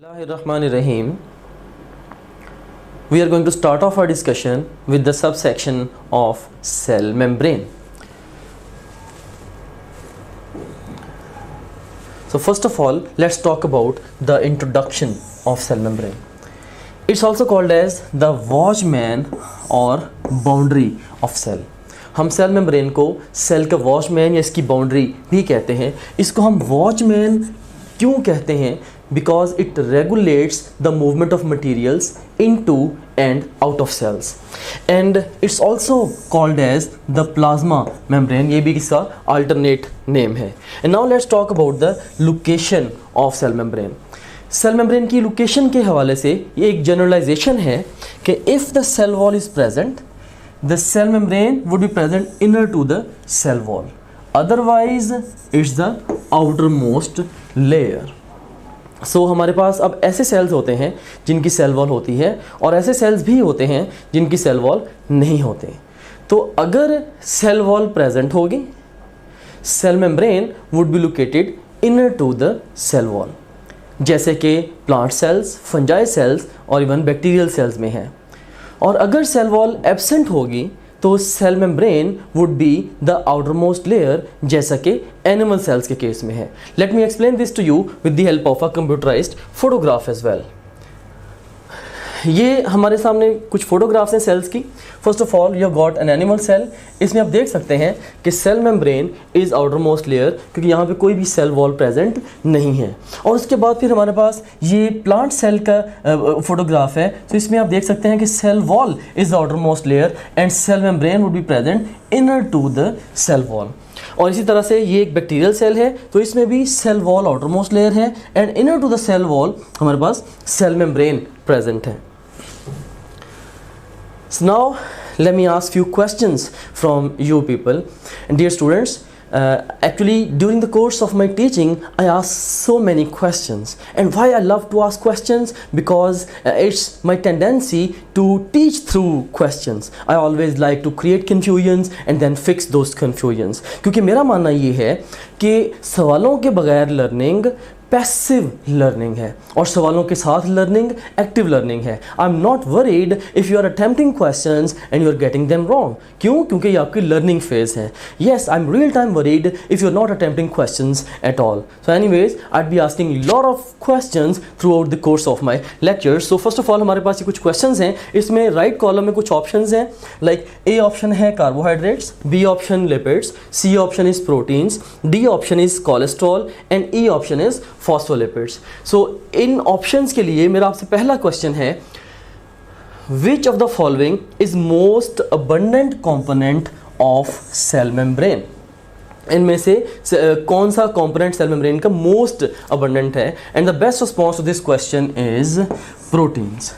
Bismillahirrahmanirrahim. We are going to start off our discussion with the subsection of cell membrane. So first of all, let's talk about the introduction of cell membrane. It's also called as the watchman or boundary of cell. हम cell membrane को cell का watchman या इसकी boundary भी कहते हैं. इसको हम वॉचमैन क्यों कहते हैं? Because it regulates the movement of materials into and out of cells, and it's also called as the plasma membrane. ये भी इसका alternate name है. And now let's talk about the location of cell membrane. Cell membrane की location के हवाले से ये एक जनरलाइजेशन है कि if the cell wall is present, the cell membrane would be present inner to the cell wall. Otherwise, it's the outermost layer. सो हमारे पास अब ऐसे सेल्स होते हैं जिनकी सेल वॉल होती है और ऐसे सेल्स भी होते हैं जिनकी सेल वॉल नहीं होते. तो अगर सेल वॉल प्रेजेंट होगी, cell membrane would be located inner to the cell wall, जैसे कि प्लांट सेल्स, फंजाई सेल्स और इवन बैक्टीरियल सेल्स में है. और अगर सेल वॉल एब्सेंट होगी तो cell membrane would be the outermost, layer कि एनिमल सेल्स के केस में है. Let me explain this to you with the help of a computerised photograph as well. ये हमारे सामने कुछ फोटोग्राफ्स हैं सेल्स की. First of all you got an animal cell. इसमें आप देख सकते हैं कि cell membrane is outermost layer, क्योंकि यहाँ पे कोई भी सेल वॉल प्रेजेंट नहीं है. और उसके बाद फिर हमारे पास ये प्लांट सेल का फोटोग्राफ है. तो इसमें आप देख सकते हैं कि cell wall is outermost layer and cell membrane would be present inner to the cell wall. और इसी तरह से ये एक बैक्टीरियल सेल है, तो इसमें भी cell wall outermost layer है and inner to the cell wall हमारे पास सेल मेम्ब्रेन प्रेजेंट है. So now let me ask few questions from you people. And dear students, actually during the course of my teaching I ask so many questions. And why I love to ask questions? Because it's my tendency to teach through questions. I always like to create confusions and then fix those confusions. क्योंकि मेरा मानना ये है कि सवालों के बगैर learning passive learning है और सवालों के साथ लर्निंग एक्टिव लर्निंग है. I am not worried if you are attempting questions and you are getting them wrong. क्यों? क्योंकि ये आपकी लर्निंग फेज है. Yes, I am real time worried if you are not attempting questions at all. So anyways I be asking lot of questions throughout the course of my lectures. So first of all हमारे पास ये कुछ questions हैं. इसमें right column में कुछ options हैं, like A option है carbohydrates, B option lipids, C option is proteins, D option is cholesterol and E option is phospholipids. So इन ऑप्शंस के लिए मेरा आपसे पहला क्वेश्चन है, which of the following is most abundant component of cell membrane? इनमें से कौन सा कंपोनेंट सेल मेम्ब्रेन का मोस्ट अबंडेंट है? And the best response to this question is proteins.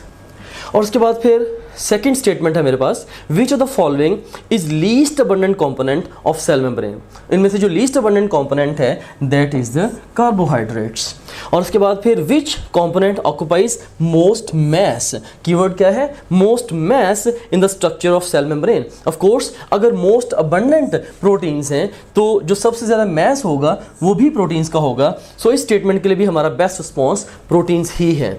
और उसके बाद फिर सेकेंड स्टेटमेंट है मेरे पास, which of the following is least abundant component of cell membrane? इनमें से जो लीस्ट अबंडेंट कंपोनेंट है दैट इज द कार्बोहाइड्रेट्स. और उसके बाद फिर which component occupies most mass? Keyword क्या है? Most mass in the structure of cell membrane. Of course अगर मोस्ट अबंडेंट प्रोटीन्स हैं तो जो सबसे ज़्यादा मैस होगा वो भी प्रोटीन्स का होगा. सो इस स्टेटमेंट के लिए भी हमारा बेस्ट रिस्पॉन्स प्रोटीन्स ही है.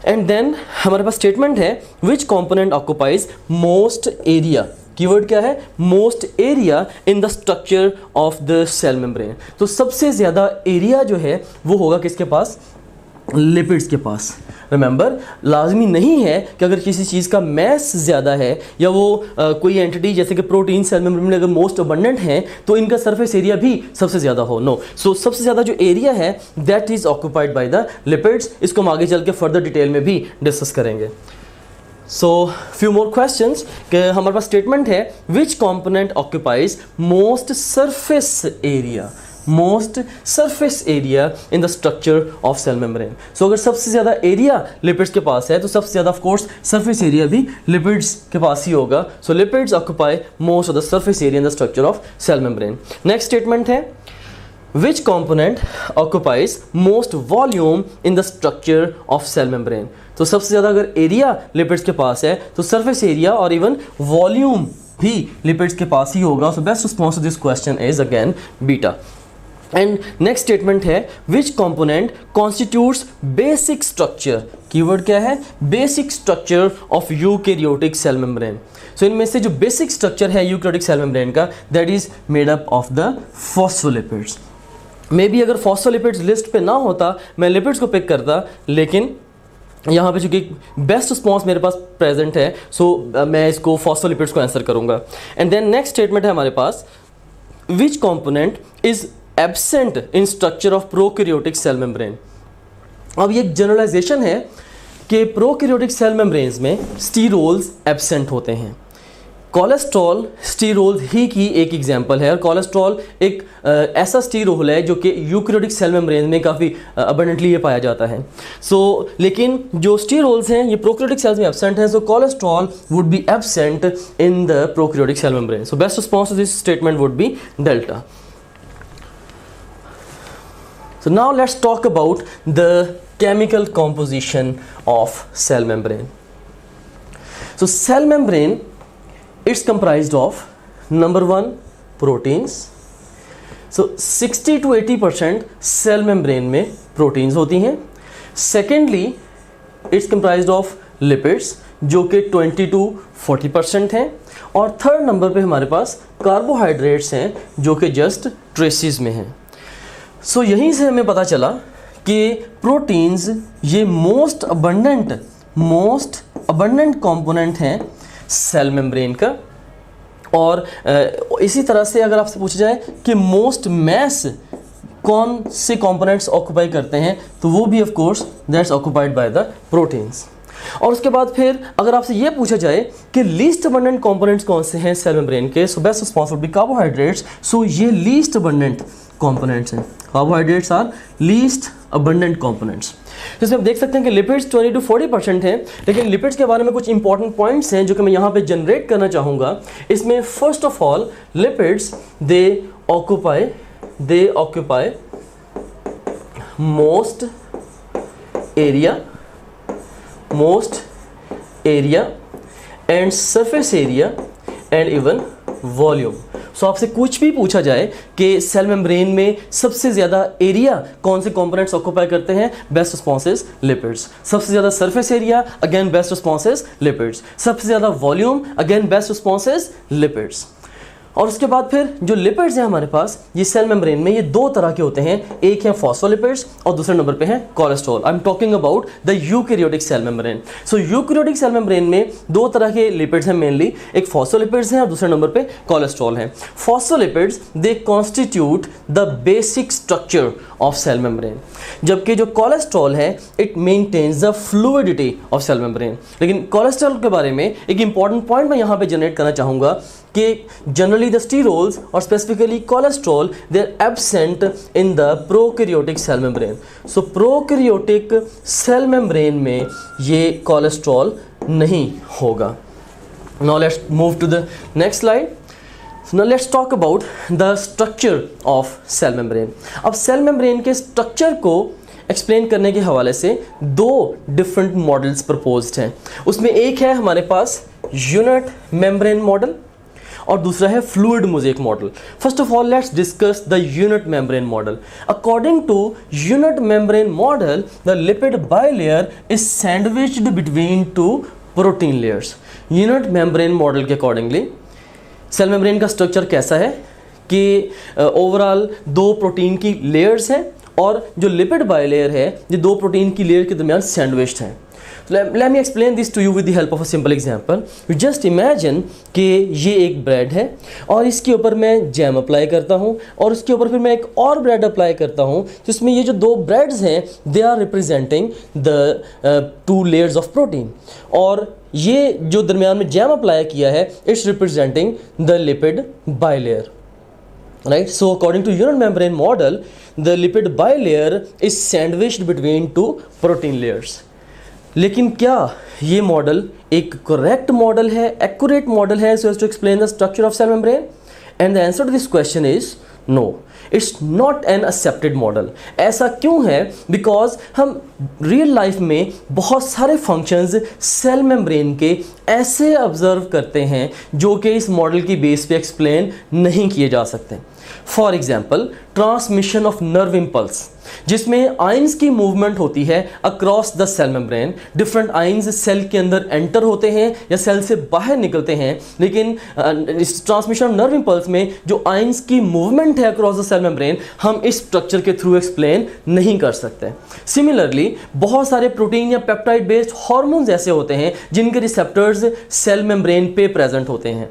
एंड देन हमारे पास स्टेटमेंट है, which component occupies most area? Keyword क्या है? Most area in the structure of the cell membrane. तो सबसे ज़्यादा एरिया जो है वो होगा किसके पास? लिपिड्स के पास. रिमेंबर, लाजमी नहीं है कि अगर किसी चीज़ का मैस ज़्यादा है या वो कोई एंटिटी जैसे कि प्रोटीन सेल मेम्ब्रेन में अगर मोस्ट अबंडेंट है तो इनका सरफेस एरिया भी सबसे ज़्यादा हो. नो. सो सबसे ज़्यादा जो एरिया है that is occupied by the lipids. इसको हम आगे चल के फर्दर डिटेल में भी डिस्कस करेंगे. सो फ्यू मोर क्वेश्चंस कि हमारे पास स्टेटमेंट है, which component occupies most surface area? Most surface area in the structure of cell membrane. So अगर सबसे ज़्यादा एरिया लिपिड्स के पास है तो सबसे ज़्यादा ऑफ कोर्स सरफेस एरिया भी लिपिड्स के पास ही होगा. So lipids occupy most of the surface area in the structure of cell membrane. Next statement है, which component occupies most volume in the structure of cell membrane? तो सबसे ज़्यादा अगर एरिया लिपिड्स के पास है तो सरफेस एरिया और इवन वॉल्यूम भी लिपिड्स के पास ही होगा. So best response to this question is again beta. And next statement है which component constitutes basic structure, keyword क्या है, basic structure of eukaryotic cell membrane. So इनमें से जो बेसिक स्ट्रक्चर है यूकैरियोटिक सेल मेम्ब्रेन का, that is made up of the phospholipids. Maybe अगर phospholipids list पे ना होता मैं लिपिड्स को पिक करता, लेकिन यहाँ पे चूंकि बेस्ट रिस्पॉन्स मेरे पास प्रेजेंट है, सो मैं इसको फॉस्फोलिपिड्स को आंसर करूँगा। एंड देन नेक्स्ट स्टेटमेंट है हमारे पास which component is absent in structure of prokaryotic cell membrane. अब ये एक जनरलाइजेशन है कि प्रोकैरियोटिक सेल मेम्ब्रेन्स में स्टीरोल्स एब्सेंट होते हैं। कोलेस्ट्रॉल स्टीरोल ही की एक एग्जांपल है, और कोलेस्ट्रॉल एक ऐसा स्टीरोल है जो कि यूकैरियोटिक सेल मेम्ब्रेन में काफ़ी अबंडेंटली ये पाया जाता है। लेकिन जो स्टीरोल्स हैं ये प्रोकैरियोटिक सेल्स में एब्सेंट हैं, so cholesterol would be absent in the prokaryotic cell membrane. So best response to this statement would be delta. So now let's talk about the chemical composition of cell membrane. So cell membrane, it's comprised of number one proteins. So 60 to 80% cell membrane में proteins होती हैं. Secondly, it's comprised of lipids जो कि 20 to 40% हैं. और third number पे हमारे पास carbohydrates हैं जो कि जस्ट ट्रेसिस में हैं। सो यहीं से हमें पता चला कि प्रोटीन्स ये मोस्ट अबंडेंट कंपोनेंट हैं सेल मेम्ब्रेन का। और इसी तरह से अगर आपसे पूछा जाए कि मोस्ट मैस कौन से कंपोनेंट्स ऑक्यूपाई करते हैं, तो वो भी of course that's occupied by the proteins. और उसके बाद फिर अगर आपसे ये पूछा जाए कि लीस्ट अबंडेंट कंपोनेंट्स कौन से हैं सेल मेम्ब्रेन के, so best response would be carbohydrates. So ये लीस्ट अबंडेंट कंपोनेंट्स हैं, carbohydrates are least abundant components. जिसमें आप देख सकते हैं कि लिपिड्स 20 to 40% हैं, लेकिन लिपिड्स के बारे में कुछ इंपॉर्टेंट पॉइंट्स हैं जो कि मैं यहाँ पे जनरेट करना चाहूँगा। इसमें first of all lipids they occupy most area and surface area and even volume. So आपसे कुछ भी पूछा जाए कि सेल मेम्ब्रेन में सबसे ज़्यादा एरिया कौन से कंपोनेंट्स ऑक्यूपाई करते हैं, बेस्ट रिस्पॉन्स इज लिपिड्स। सबसे ज़्यादा surface area, again best response is lipids. सबसे ज़्यादा volume, again best response is lipids. और उसके बाद फिर जो लिपिड्स हैं हमारे पास, ये सेल मेम्ब्रेन में ये दो तरह के होते हैं, एक है फॉस्फोलिपिड्स और दूसरे नंबर पे है cholesterol. I am talking about the eukaryotic cell membrane. So eukaryotic cell membrane में दो तरह के लिपिड्स हैं मेनली, एक फॉस्फोलिपिड्स हैं और दूसरे नंबर पे कोलेस्ट्रॉल है। Phospholipids they constitute the basic structure of cell membrane, जबकि जो कोलेस्ट्रॉल है it maintains the fluidity of cell membrane. लेकिन कोलेस्ट्रॉल के बारे में एक इंपॉर्टेंट पॉइंट मैं यहाँ पे जनरेट करना चाहूँगा कि जनरली द स्टीरोल्स और specifically cholesterol they are absent in the prokaryotic cell membrane. So prokaryotic cell membrane में ये कोलेस्ट्रॉल नहीं होगा। Now let's move to the next slide. Now let's talk about the structure of cell membrane. अब cell membrane के structure को explain करने के हवाले से दो डिफरेंट मॉडल्स प्रपोज्ड हैं। उसमें एक है हमारे पास यूनिट मेम्ब्रेन मॉडल और दूसरा है fluid mosaic model. First of all let's discuss the unit membrane model. According to unit membrane model, the lipid bilayer is sandwiched between two protein layers. Unit membrane model के accordingly cell membrane का structure कैसा है कि overall दो protein की layers हैं और जो लिपिड बाइलेयर है ये दो प्रोटीन की लेयर के दरमियान सैंडविच्ड हैं। Let me explain this to you with the help of a simple example. You just imagine कि ये एक ब्रेड है और इसके ऊपर मैं जैम अप्लाई करता हूँ और उसके ऊपर फिर मैं एक और ब्रेड अप्लाई करता हूँ, जिसमें ये जो दो ब्रेड्स हैं they are representing the two layers of protein, और ये जो दरमियान में जैम अप्लाई किया है it's representing the lipid bilayer, right. So according to unit membrane model, the lipid bilayer is sandwiched between two protein layers. लेकिन क्या ये मॉडल एक करेक्ट मॉडल है, एक्यूरेट मॉडल है so as to explain the structure of cell membrane? And the answer to this question is no, it's not an accepted model. ऐसा क्यों है? Because हम रियल लाइफ में बहुत सारे फंक्शंस सेल मेम्ब्रेन के ऐसे ऑब्जर्व करते हैं जो कि इस मॉडल की बेस पे एक्सप्लेन नहीं किए जा सकते। For example transmission of nerve impulse, जिसमें आइंस की मूवमेंट होती है across the cell membrane. Different ions cell के अंदर एंटर होते हैं या सेल से बाहर निकलते हैं, लेकिन इस ट्रांसमिशन ऑफ नर्व इम्पल्स में जो आइंस की मूवमेंट है अक्रॉस द सेल मेम्ब्रेन, हम इस स्ट्रक्चर के थ्रू एक्सप्लेन नहीं कर सकते। सिमिलरली बहुत सारे प्रोटीन या पेप्टाइड बेस्ड हार्मोन्स ऐसे होते हैं जिनके रिसेप्टर्स सेल मेम्ब्रेन पे प्रेजेंट होते हैं,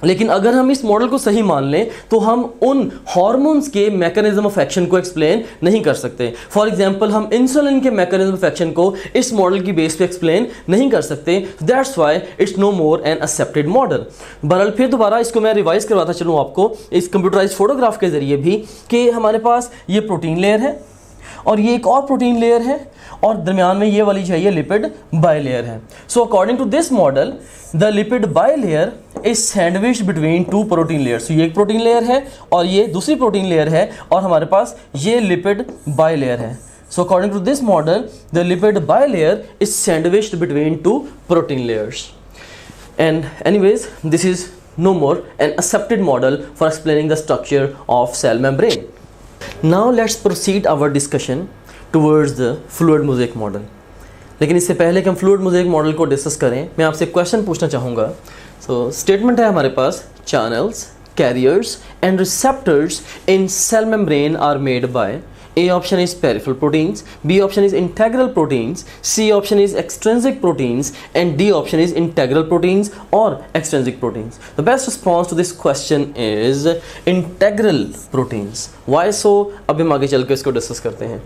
लेकिन अगर हम इस मॉडल को सही मान लें तो हम उन हार्मोन्स के मैकेनिज्म ऑफ एक्शन को एक्सप्लेन नहीं कर सकते। फॉर एग्जांपल हम इंसुलिन के मैकेनिज्म ऑफ एक्शन को इस मॉडल की बेस पे एक्सप्लेन नहीं कर सकते। That's why it's no more an accepted model. बहरहाल फिर दोबारा इसको मैं रिवाइज करवाता चलूँ आपको इस कंप्यूटराइज फोटोग्राफ के जरिए भी कि हमारे पास ये प्रोटीन लेयर है और ये एक और प्रोटीन लेयर है और दरमियान में ये वाली चाहिए लिपिड बाइलेयर है। So according to this model the lipid bilayer is sandwiched between two protein layers. ये एक प्रोटीन लेयर है और ये दूसरी प्रोटीन लेयर है और हमारे पास ये लिपिड बाइलेयर है। So according to this model the lipid bilayer is sandwiched between two protein layers. And anyways, this is no more an accepted model for explaining the structure of cell membrane. Now let's proceed our discussion towards the fluid mosaic model. लेकिन इससे पहले कि हम fluid mosaic model को discuss करें, मैं आपसे question पूछना चाहूँगा। सो स्टेटमेंट है हमारे पास, channels, carriers and receptors in cell membrane are made by A option is peripheral proteins, B option is integral proteins, C option is extrinsic proteins, and D option is integral proteins or extrinsic proteins. The best response to this question is integral proteins. Why so? अब हम आगे चल के इसको discuss करते हैं.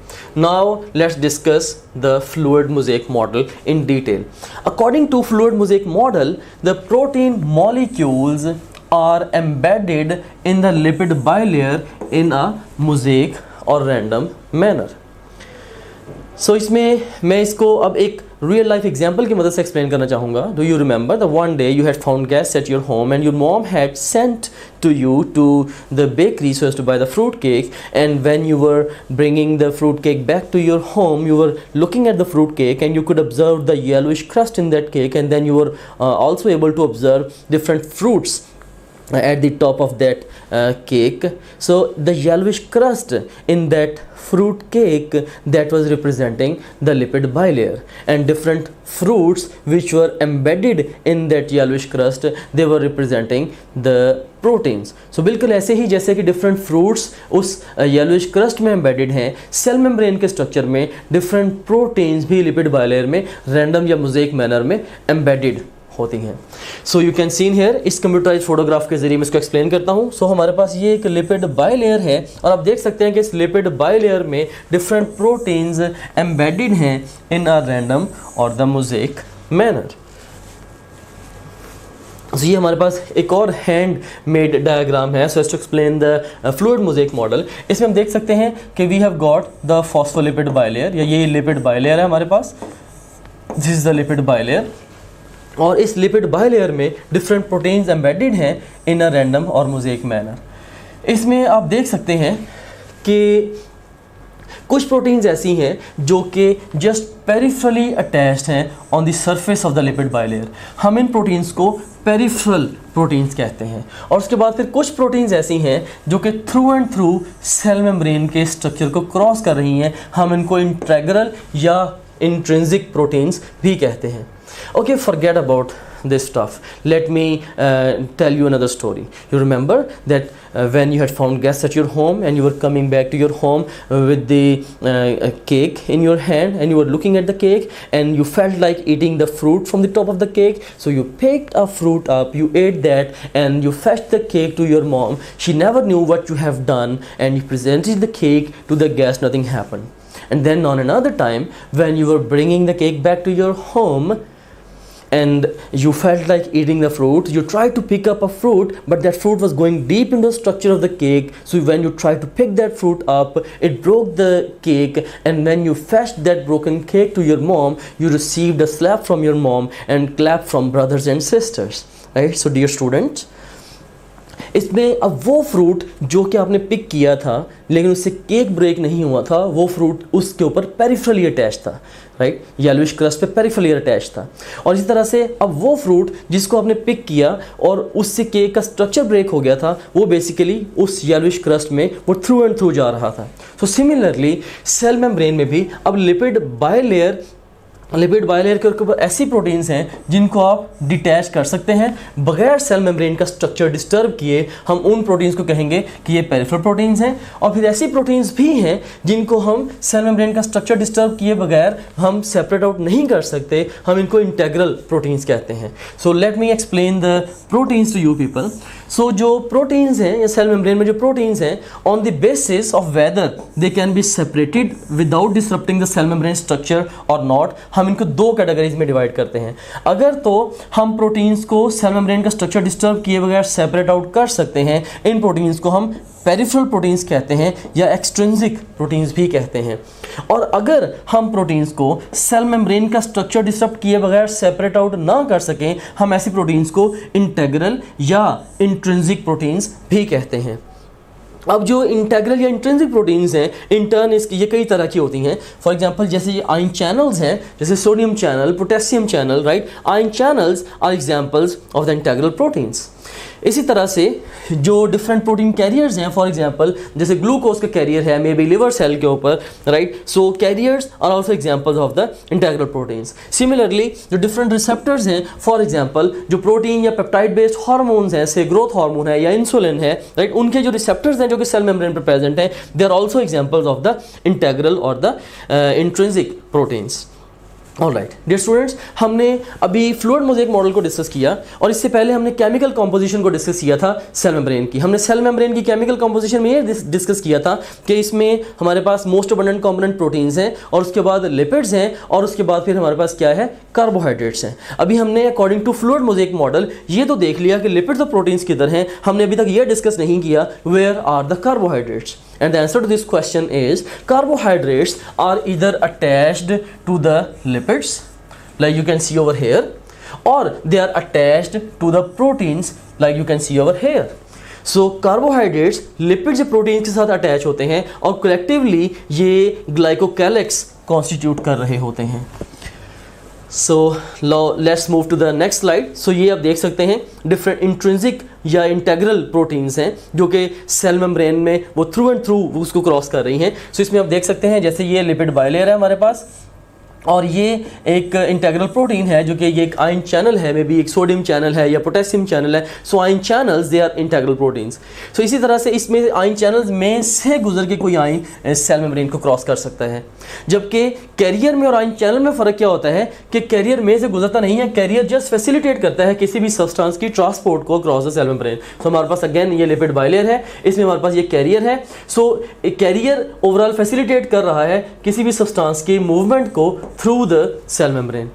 Now let's discuss the fluid mosaic model in detail. According to fluid mosaic model, the protein molecules are embedded in the lipid bilayer in a mosaic और random manner. सो इसमें मैं इसको अब एक रियल लाइफ एग्जाम्पल की मदद से explain करना चाहूँगा। Do you remember the one day you had found guest at your home and your mom had sent to you to the bakery so as to buy the fruit cake, and when you were bringing the fruit cake back to your home, you were looking at the fruit cake and you could observe the yellowish crust in that cake, and then you were also able to observe different fruits at the top of that cake. So the yellowish crust in that fruit cake, that was representing the lipid bilayer, and different fruits which were embedded in that yellowish crust, they were representing the proteins. So बिल्कुल ऐसे ही जैसे कि different fruits उस yellowish crust में embedded हैं, cell membrane के structure में different proteins भी lipid bilayer में random या mosaic manner में embedded होती हैं। So you can seen here, इस कंप्यूटराइज फोटोग्राफ के जरिए मैं इसको एक्सप्लेन करता हूँ। सो हमारे पास ये एक लिपिड बाइलेयर है और आप देख सकते हैं कि इस लिपिड बाइलेयर में डिफरेंट प्रोटीन्स एम्बेडेड हैं इन अ रैंडम और द मोज़ेक मैनर। तो ये हमारे पास एक और हैंड मेड डायग्राम है so as to explain the fluid mosaic model. इसमें हम देख सकते हैं कि we have got the phospholipid bilayer, या ये लिपिड बाइलेयर है हमारे पास, this is the lipid bilayer, और इस लिपिड बाइलेयर में डिफरेंट प्रोटीन्स एम्बेडेड हैं इन अ रैंडम और मोज़ेक मैनर। इसमें आप देख सकते हैं कि कुछ प्रोटीन्स ऐसी हैं जो कि जस्ट पेरिफेरली अटैच्ड हैं on the surface of the lipid bilayer. हम इन प्रोटीन्स को पेरिफेरल प्रोटीन्स कहते हैं। और उसके बाद फिर कुछ प्रोटीन्स ऐसी हैं जो कि through and through cell membrane के स्ट्रक्चर को क्रॉस कर रही हैं, हम इनको इंटेग्रल या इंट्रिंसिक प्रोटीन्स भी कहते हैं। Okay, forget about this stuff. Let me tell you another story. You remember that when you had found guests at your home and you were coming back to your home with the cake in your hand, and you were looking at the cake and you felt like eating the fruit from the top of the cake. So you picked a fruit up, you ate that, and you fetched the cake to your mom. She never knew what you have done, and you presented the cake to the guest. Nothing happened. And then on another time, when you were bringing the cake back to your home and you felt like eating the fruit, you tried to pick up a fruit, but that fruit was going deep in the structure of the cake. So when you tried to pick that fruit up, it broke the cake, and when you fetched that broken cake to your mom, you received a slap from your mom and clap from brothers and sisters, right? So dear students, इसमें अब वो fruit जो कि आपने pick किया था लेकिन उससे केक ब्रेक नहीं हुआ था, वो फ्रूट उसके ऊपर पेरिफेरली अटैच था, राइट, येलोइश क्रस्ट पे पेरिफेरली अटैच था। और इसी तरह से अब वो फ्रूट जिसको आपने पिक किया और उससे केक का स्ट्रक्चर ब्रेक हो गया था, वो बेसिकली उस येलोइश क्रस्ट में वो थ्रू एंड थ्रू जा रहा था। सो सिमिलरली सेल मेम्ब्रेन में भी अब लिपिड बायलेयर के ऊपर ऐसी प्रोटीन्स हैं जिनको आप डिटैच कर सकते हैं बगैर सेल मेम्ब्रेन का स्ट्रक्चर डिस्टर्ब किए। हम उन प्रोटीन्स को कहेंगे कि ये पेरिफेरल प्रोटीन्स हैं। और फिर ऐसी प्रोटीन्स भी हैं जिनको हम सेल मेम्ब्रेन का स्ट्रक्चर डिस्टर्ब किए बगैर हम सेपरेट आउट नहीं कर सकते, हम इनको इंटेग्रल प्रोटीन्स कहते हैं। So let me explain the proteins to you people. So जो प्रोटीन्स हैं या सेल मेम्ब्रेन में जो प्रोटीन्स हैं, on the basis of whether they can be separated without disrupting the cell membrane structure और not, हम इनको दो कैटेगरीज में डिवाइड करते हैं। अगर तो हम प्रोटीन्स को सेल मेम्ब्रेन का स्ट्रक्चर डिस्टर्ब किए बगैर सेपरेट आउट कर सकते हैं, इन प्रोटीन्स को हम पेरिफेरल प्रोटीन्स कहते हैं या एक्सट्रिंसिक प्रोटीन्स भी कहते हैं। और अगर हम प्रोटीन्स को सेल मेम्ब्रेन का स्ट्रक्चर डिस्टर्ब किए बगैर सेपरेट आउट ना कर सकें, हम ऐसी प्रोटीन्स को इंटेग्रल या इंट्रिंसिक प्रोटीन्स भी कहते हैं। अब जो इंटेग्रल या इंट्रिंसिक प्रोटीन्स हैं, इन टर्न इसकी ये कई तरह की होती हैं। फॉर एग्जांपल जैसे ये आयन चैनल्स हैं, जैसे sodium channel, potassium channel, right, ion channels are examples of the integral proteins. इसी तरह से जो डिफरेंट प्रोटीन कैरियर्स हैं, फॉर एग्जांपल जैसे ग्लूकोज का कैरियर है मे बी लिवर सेल के ऊपर, right, so carriers are also examples of the integral proteins. Similarly जो डिफरेंट रिसेप्टर्स हैं, फॉर एग्जांपल जो प्रोटीन या पेप्टाइड बेस्ड हार्मोन्स हैं, से ग्रोथ हार्मोन है या इंसुलिन है, राइट, उनके जो रिसेप्टर्स हैं जो कि सेल मेम्ब्रेन पर प्रेजेंट हैं, they are also examples of the integral और the intrinsic proteins. Alright dear students, हमने अभी फ्लूइड मोज़ेक मॉडल को डिस्कस किया और इससे पहले हमने केमिकल कॉम्पोजिशन को डिस्कस किया था सेल मेम्ब्रेन की। हमने सेल मेम्ब्रेन की केमिकल कॉम्पोजिशन में ये डिस्कस किया था कि इसमें हमारे पास मोस्ट अबंडेंट कॉम्पोनेंट प्रोटीन्स हैं और उसके बाद लिपिड्स हैं और उसके बाद फिर हमारे पास क्या है, कार्बोहाइड्रेट्स हैं। अभी हमने according to fluid mosaic model ये तो देख लिया कि लिपिड्स और प्रोटीन्स किधर हैं, हमने अभी तक ये डिस्कस नहीं किया where are the carbohydrates. And the answer to this question is carbohydrates are either attached to the lipids, like you can see over here, or they are attached to the proteins, like you can see over here. So carbohydrates lipids या proteins के साथ attach होते हैं और collectively ये glycocalyx constitute कर रहे होते हैं। So let's move to the next slide. So ये आप देख सकते हैं डिफरेंट इंट्रिंसिक या इंटेग्रल प्रोटीन्स हैं जो कि सेल मेम्ब्रेन में वो थ्रू एंड थ्रू उसको क्रॉस कर रही हैं। सो इसमें आप देख सकते हैं जैसे ये लिपिड बायलेयर है हमारे पास और ये एक इंटेग्रल प्रोटीन है जो कि ये एक आयन चैनल है, मे बी एक सोडियम चैनल है या पोटेशियम चैनल है। So ion channels they are integral proteins. So इसी तरह से इसमें आयन चैनल्स में से गुजर के कोई आयन सेल मेम्ब्रेन को क्रॉस कर सकता है, जबकि कैरियर में और आयन चैनल में फ़र्क क्या होता है कि कैरियर में से गुजरता नहीं है, कैरियर जस्ट फैसिलिटेट करता है किसी भी सब्सटेंस की ट्रांसपोर्ट को क्रॉस द सेल मेम्ब्रेन। सो हमारे पास अगेन ये लिपिड बायलेयर है, इसमें हमारे पास ये कैरियर है। सो कैरियर ओवरऑल फैसिलिटेट कर रहा है किसी भी सब्सटेंस की मूवमेंट को थ्रू द सेल मेम्ब्रेन।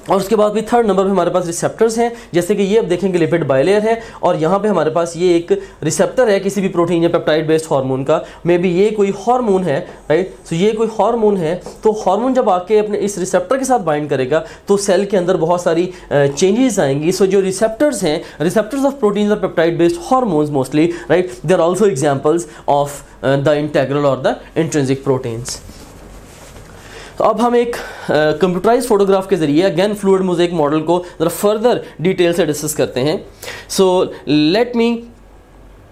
और उसके बाद भी थर्ड नंबर पे हमारे पास रिसेप्टर्स हैं, जैसे कि ये अब देखेंगे लिपिड बायलेयर है और यहाँ पे हमारे पास ये एक रिसेप्टर है किसी भी प्रोटीन या पेप्टाइड बेस्ड हार्मोन का, मे बी ये कोई हार्मोन है, राइट। सो ये कोई हार्मोन है, तो हार्मोन जब आके अपने इस रिसेप्टर के साथ बाइंड करेगा तो सेल के अंदर बहुत सारी चेंजेस आएंगी। सो जो रिसेप्टर्स हैं, रिसेप्टर्स ऑफ प्रोटीन और peptide based hormones mostly, right, they are also examples of the integral और द इंट्रिंसिक प्रोटीन्स। तो अब हम एक कंप्यूटराइज फोटोग्राफ के ज़रिए अगेन फ्लूइड मोज़ेक मॉडल को ज़रा फर्दर डिटेल से डिस्कस करते हैं। So let me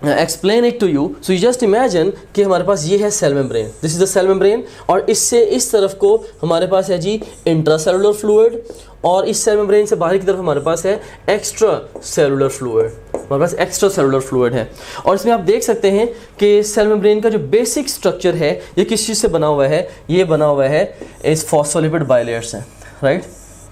explain it to you. So you just imagine कि हमारे पास ये है cell membrane, this is the cell membrane, और इससे इस तरफ को हमारे पास है जी इंट्रासेलुलर फ्लूइड और इस सेल मेम्ब्रेन से बाहर की तरफ हमारे पास है एक्स्ट्रा सेलुलर फ्लूइड, हमारे पास एक्स्ट्रा सेलुलर फ्लूइड है। और इसमें आप देख सकते हैं कि सेल मेम्ब्रेन का जो बेसिक स्ट्रक्चर है ये किस चीज़ से बना हुआ है, ये बना हुआ है इस फॉस्फोलिपिड बायलेयर से, राइट,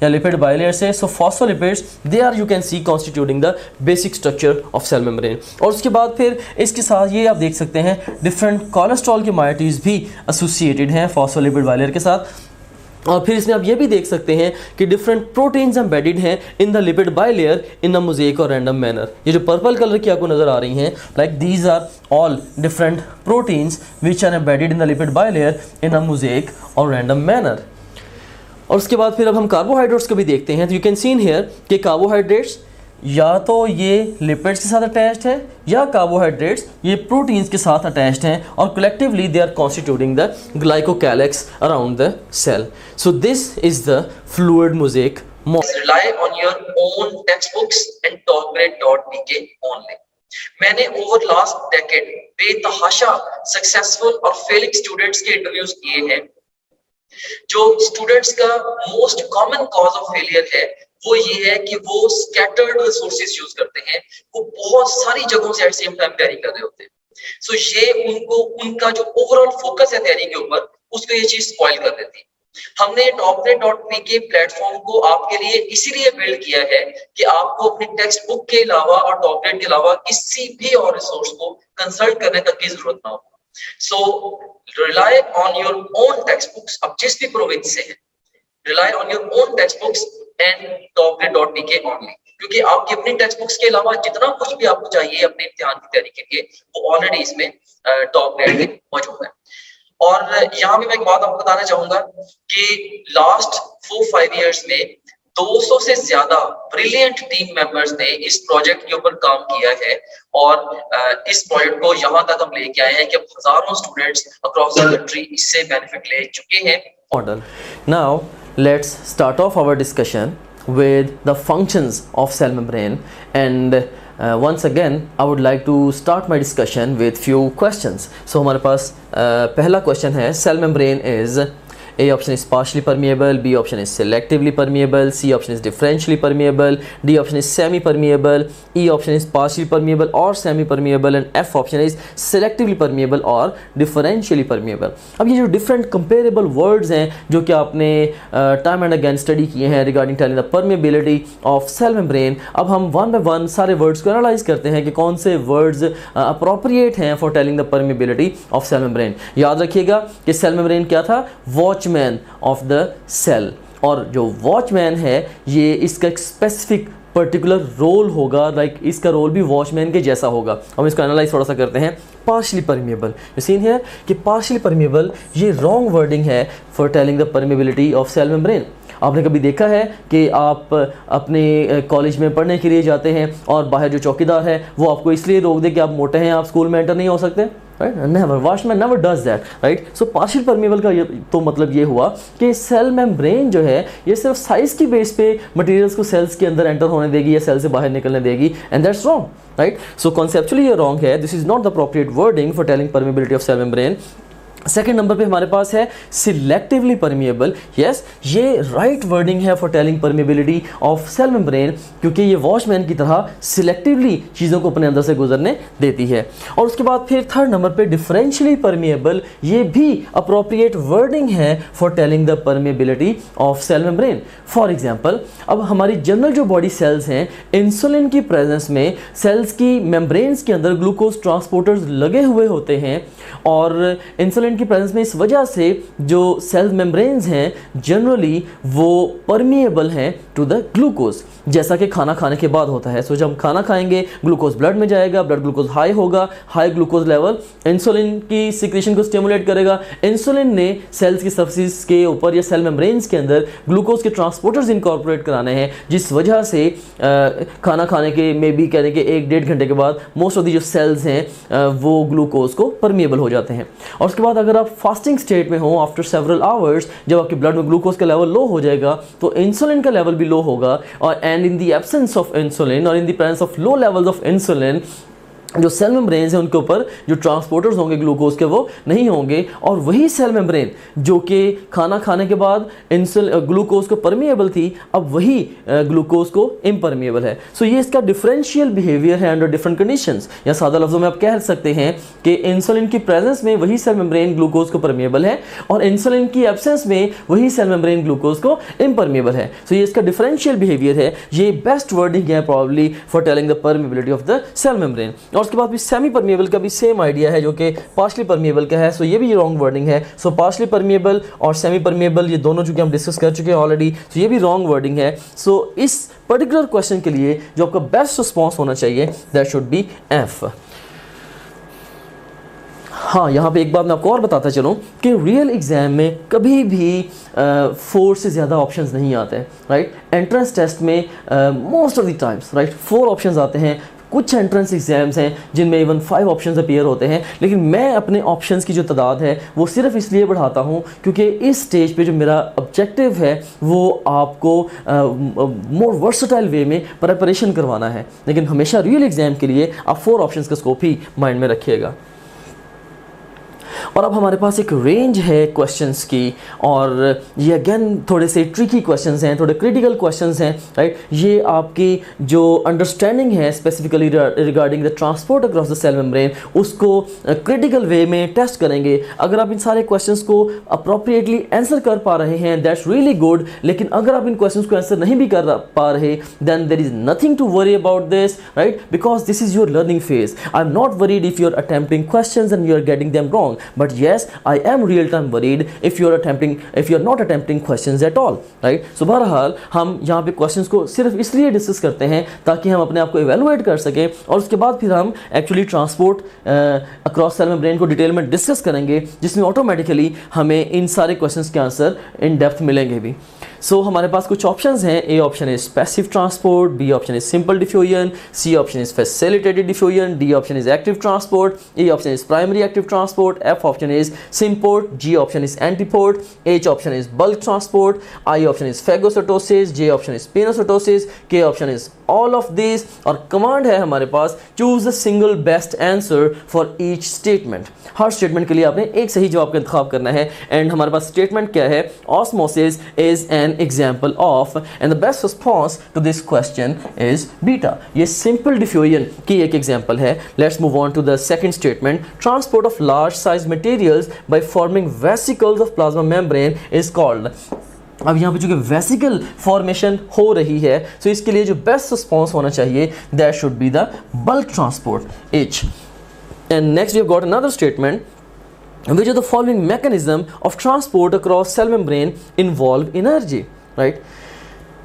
या लिपिड बायलेयर से। So phospholipids they are you can see constituting the basic structure of cell membrane. और उसके बाद फिर इसके साथ ये आप देख सकते हैं डिफरेंट कोलेस्ट्रॉल के मायोटीज़ भी एसोसिएटेड हैं फॉस्फोलिपिड बायलेयर के साथ। और फिर इसमें आप ये भी देख सकते हैं कि डिफरेंट प्रोटीन्स एम्बेडेड हैं इन the lipid bilayer in a mosaic और रैंडम मैनर। ये जो पर्पल कलर की आपको नज़र आ रही हैं, like these are all different proteins which are embedded in the lipid bilayer in a mosaic और रैंडम मैनर। और उसके बाद फिर अब हम कार्बोहाइड्रेट्स को भी देखते हैं। तो you can see in here कि कार्बोहाइड्रेट्स या तो ये लिपिड्स के साथ अटैच्ड है या कार्बोहाइड्रेट्स ये प्रोटीन्स के साथ अटैच्ड हैं और collectively they are constituting the glycocalyx around the cell. So this is the fluid mosaic model. Rely on your own textbooks and topgrade.pk only. मैंने ओवर लास्ट डेकेड बेतहाशा successful और failing students के interviews किए हैं. जो students का most common cause of failure है वो ये है कि वो स्कैटर्ड रिसोर्सेज यूज करते हैं, वो बहुत सारी जगहों से एट सेम टाइम तैयारी कर रहे होते हैं. सो ये उनको उनका जो ओवरऑल फोकस है तैयारी के ऊपर उसको ये चीज स्पॉइल कर देती है. हमने topgrade.pk प्लेटफॉर्म को आपके लिए इसीलिए बिल्ड किया है कि आपको अपनी टेक्स्ट बुक के अलावा और टॉपग्रेड के अलावा किसी भी और रिसोर्स को कंसल्ट करने तक की जरूरत ना हो. So rely on your own textbooks. अब जिस भी प्रोविंस से है, rely on your own textbooks and topgrade.pk only, क्योंकि आपकी अपनी टेक्स्ट बुक्स के अलावा जितना कुछ भी आपको चाहिए अपने इम्तिहान की तैयारी के लिए वो ऑलरेडी इसमें टॉपग्रेड में मौजूद है. और यहाँ भी मैं एक बात आपको बताना चाहूंगा कि लास्ट 4-5 इयर्स में 200 से ज्यादा ब्रिलियंट टीम मेंबर्स ने इस प्रोजेक्ट के ऊपर काम किया है और इस प्रोजेक्ट को यहाँ तक हम लेके आए हैं कि अब हजारों स्टूडेंट्स अक्रॉस द कंट्री इससे बेनिफिट ले चुके हैं. Model. Now let's start off our discussion with the functions of cell membrane and once again I would like to start my discussion with few questions. So हमारे पास पहला question है, cell membrane is A option is partially permeable, B option is selectively permeable, C option is differentially permeable, D option is semi-permeable, E option is partially permeable or semi-permeable and F option is selectively permeable or differentially permeable. अब ये जो different comparable words हैं जो कि आपने time and again study किए हैं regarding telling the permeability of cell membrane, अब हम one by one सारे words को analyze करते हैं कि कौन से words appropriate हैं for telling the permeability of cell membrane. याद रखिएगा कि cell membrane क्या था? वॉचमैन ऑफ द सेल, और जो वॉचमैन है ये इसका एक स्पेसिफिक पर्टिकुलर रोल होगा, लाइक इसका रोल भी वॉचमैन के जैसा होगा. हम इसको एनालाइज थोड़ा सा करते हैं. Partially permeable, you seen here कि पार्शली परमिएबल ये रॉन्ग वर्डिंग है for telling the permeability of cell membrane. आपने कभी देखा है कि आप अपने कॉलेज में पढ़ने के लिए जाते हैं और बाहर जो चौकीदार है वो आपको इसलिए रोक दे कि आप मोटे हैं, आप स्कूल में एंटर नहीं हो सकते? Right, never, watchman never does that. Right, so partial permeable का तो मतलब ये हुआ कि सेल मेम्ब्रेन जो है ये सिर्फ साइज की बेस पे मटेरियल्स को सेल्स के अंदर एंटर होने देगी या सेल से बाहर निकलने देगी, and that's wrong. Right, so conceptually ये रॉन्ग है. This is not the appropriate wording for telling permeability of cell membrane. Second number पे हमारे पास है सिलेक्टिवली परमिएबल. यस, ये राइट वर्डिंग है for telling permeability of cell membrane, क्योंकि ये वॉचमैन की तरह सिलेक्टिवली चीज़ों को अपने अंदर से गुजरने देती है. और उसके बाद फिर थर्ड नंबर पे डिफरेंशियली परमिएबल, ये भी अप्रोप्रिएट वर्डिंग है for telling the permeability of cell membrane. For example, अब हमारी जनरल जो बॉडी सेल्स हैं, इंसुलिन की प्रेजेंस में सेल्स की मेम्ब्रेन्स के अंदर ग्लूकोज ट्रांसपोर्टर्स लगे हुए होते हैं, और इंसुलिन की प्रेजेंस में इस वजह से जो सेल मेम्ब्रेन्स हैं जनरली वो परमिएबल हैं टू द ग्लूकोज, जैसा कि खाना खाने के बाद होता है. सो जब हम खाना खाएंगे ग्लूकोज ब्लड में जाएगा, ब्लड ग्लूकोज हाई होगा, हाई ग्लूकोज लेवल इंसुलिन की सिक्रेशन को स्टिमुलेट करेगा. इंसुलिन ने सेल्स की सरफेस के ऊपर या सेल मेम्ब्रेन्स के अंदर ग्लूकोज के ट्रांसपोर्टर्स इनकॉर्पोरेट कराने हैं, जिस वजह से खाना खाने के मे बी कहने के 1-1.5 घंटे के बाद मोस्ट ऑफ दी जो सेल्स हैं वो ग्लूकोज को परमिएबल हो जाते हैं. और उसके बाद अगर आप फास्टिंग स्टेट में हो आफ्टर सेवरल आवर्स, जब आपके ब्लड में ग्लूकोज का लेवल लो हो जाएगा तो इंसुलिन का लेवल भी लो होगा, और and in the absence of insulin और in the presence of low levels of insulin जो सेल मेम्ब्रेन्स हैं उनके ऊपर जो ट्रांसपोर्टर्स होंगे ग्लूकोज के वो नहीं होंगे, और वही सेल मेम्ब्रेन जो कि खाना खाने के बाद ग्लूकोज को परमिएबल थी अब वही ग्लूकोज को इम्परमिएबल है. सो ये इसका डिफरेंशियल बिहेवियर है अंडर डिफरेंट कंडीशंस. या सादा लफ्ज़ों में आप कह सकते हैं कि इंसुलिन की प्रेजेंस में वही सेल मेम्ब्रेन ग्लूकोज को परमिएबल है और इंसुलिन की एब्सेंस में वही सेल मेम्ब्रेन ग्लूकोज को इम्परमिएबल है. सो ये इसका डिफरेंशियल बिहेवियर है. ये बेस्ट वर्डिंग है probably for telling the permeability of the cell membrane. और उसके बाद भी सेमी परमिएबल का भी सेम आइडिया है जो कि पार्शली परमिएबल का है. सो ये भी रॉन्ग वर्डिंग है. सो पार्शली परमिएबल और सेमी परमिएबल ये दोनों चूंकि हम डिस्कस कर चुके हैं ऑलरेडी, सो ये भी रॉन्ग वर्डिंग है. सो इस पर्टिकुलर क्वेश्चन के लिए जो आपका बेस्ट रिस्पॉन्स होना चाहिए दैट शुड बी एफ. हाँ, यहाँ पे एक बात मैं आपको और बताता चलूँ कि रियल एग्ज़ाम में कभी भी 4 से ज़्यादा ऑप्शंस नहीं आते हैं, राइट। एंट्रेंस टेस्ट में most of the times, right, 4 options आते हैं। कुछ एंट्रेंस एग्ज़ाम्स हैं जिनमें इवन 5 ऑप्शंस अपीयर होते हैं, लेकिन मैं अपने ऑप्शंस की जो तादाद है वो सिर्फ इसलिए बढ़ाता हूँ क्योंकि इस स्टेज पे जो मेरा ऑब्जेक्टिव है वो आपको मोर वर्सटाइल वे में प्रिपरेशन करवाना है। लेकिन हमेशा रियल एग्ज़ाम के लिए आप 4 ऑप्शंस का स्कोप ही माइंड में रखिएगा। और अब हमारे पास एक रेंज है क्वेश्चंस की, और ये अगेन थोड़े से ट्रिकी क्वेश्चंस हैं, थोड़े क्रिटिकल क्वेश्चंस हैं, राइट। ये आपकी जो अंडरस्टैंडिंग है specifically regarding the transport across the cell membrane उसको क्रिटिकल वे में टेस्ट करेंगे। अगर आप इन सारे क्वेश्चंस को अप्रोप्रिएटली आंसर कर पा रहे हैं दैट्स रियली गुड, लेकिन अगर आप इन क्वेश्चंस को आंसर नहीं भी कर पा रहे then there is nothing to worry about this, right, because this is your learning phase. I am not worried if you are attempting questions and you are getting them wrong, but yes, I am real time worried if you are not attempting questions at all, right? So बहरहाल हम यहाँ पे questions को सिर्फ इसलिए discuss करते हैं ताकि हम अपने आप को evaluate कर सकें, और उसके बाद फिर हम actually transport across cell membrane को डिटेल में डिस्कस करेंगे, जिसमें ऑटोमेटिकली हमें इन सारे क्वेश्चंस के आंसर इन डेप्थ मिलेंगे भी। सो हमारे पास कुछ ऑप्शंस हैं। A option is passive transport, B option is simple diffusion, C option is facilitated diffusion, D option is active transport, E option is primary active transport, F option is symport, G option is antiport, H option is bulk transport, I option is phagocytosis, J option is pinocytosis, K option is all of this. और command है हमारे पास choose the single best answer for each statement. Her statement के लिए आपने एक सही जवाब का इंतखाब करना है। एंड हमारे पास स्टेटमेंट क्या है, osmosis is an example of, and the best response to this question is beta। ये simple diffusion की एक example है। Let's move on to the second statement। Transport of large size materials by forming vesicles of plasma membrane is called। अब यहाँ पे जो कि vesicle formation हो रही है, तो इसके लिए जो बेस्ट रिस्पॉन्स होना चाहिए that should be the bulk transport, H। And next we have got another statement which of the following mechanism of transport across cell membrane involve energy, right?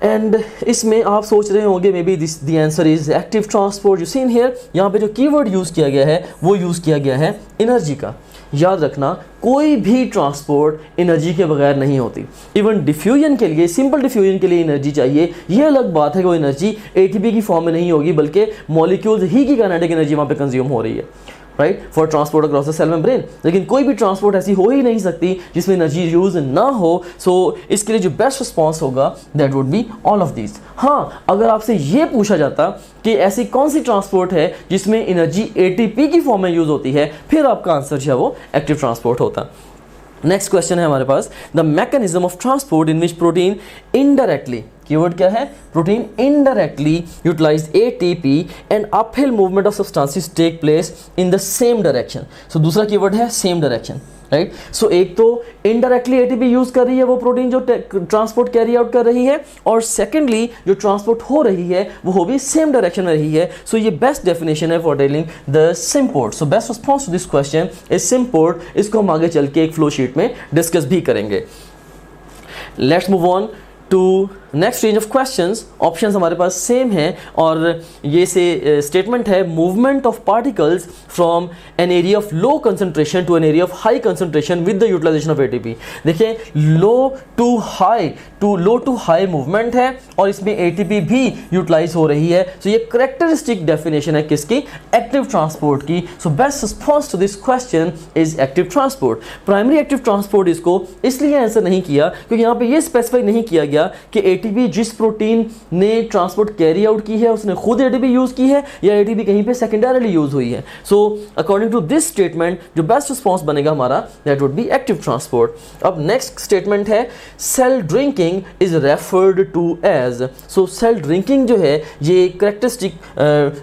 And इसमें आप सोच रहे होंगे may be this the answer is active transport. You seen here, यहाँ पे जो keyword use किया गया है वो यूज़ किया गया है एनर्जी का। याद रखना, कोई भी ट्रांसपोर्ट एनर्जी के बगैर नहीं होती। इवन डिफ्यूजन के लिए, सिंपल डिफ्यूजन के लिए एनर्जी चाहिए। ये अलग बात है कि वो एनर्जी एटीपी की फॉर्म में नहीं होगी, बल्कि मॉलिक्यूल्स ही की काइनेटिक एनर्जी वहाँ पे कंज्यूम हो रही है, right, for transport across the cell membrane. लेकिन कोई भी ट्रांसपोर्ट ऐसी हो ही नहीं सकती जिसमें एनर्जी यूज ना हो। सो इसके लिए जो बेस्ट रिस्पॉन्स होगा that would be all of this. हाँ, अगर आपसे ये पूछा जाता कि ऐसी कौन सी ट्रांसपोर्ट है जिसमें एनर्जी एटीपी की फॉर्म में यूज होती है, फिर आपका आंसर जो है वो एक्टिव ट्रांसपोर्ट होता। नेक्स्ट क्वेश्चन है हमारे पास, the mechanism of transport in which protein indirectly, keyword क्या है, protein indirectly utilise ATP and uphill movement of substances take place in the same direction. So दूसरा कीवर्ड है सेम डायरेक्शन, राइट। सो एक तो indirectly ATP use कर रही है वो प्रोटीन जो ट्रांसपोर्ट कैरी आउट कर रही है, और सेकेंडली जो ट्रांसपोर्ट हो रही है वो भी सेम डायरेक्शन में रही है। सो ये बेस्ट डेफिनेशन है for telling the symport. So best response to this question is symport. इसको हम आगे चल के एक फ्लो शीट में डिस्कस भी करेंगे। Let's move on to next range of questions. Options हमारे पास सेम हैं, और ये से स्टेटमेंट है movement of particles from an area of low concentration to an area of high concentration with the utilization of ATP. देखिए, low to high movement है और इसमें एटीपी भी यूटिलाइज हो रही है। सो ये करेक्टरिस्टिक डेफिनेशन है किसकी, एक्टिव ट्रांसपोर्ट की। So best response to this question is active transport. Primary active transport इसको इसलिए आंसर नहीं किया क्योंकि यहाँ पे ये स्पेसिफाई नहीं किया गया कि एटीपी जिस प्रोटीन ने ट्रांसपोर्ट कैरी आउट की है उसने खुद एटीपी यूज की है या एटीपी कहीं पे सेकेंडरीली यूज हुई है। So according to this statement जो बेस्ट रिस्पॉन्स बनेगा हमारा that would be active transport. अब नेक्स्ट स्टेटमेंट है cell drinking is referred to as. So cell drinking जो है ये करेक्टरिस्टिक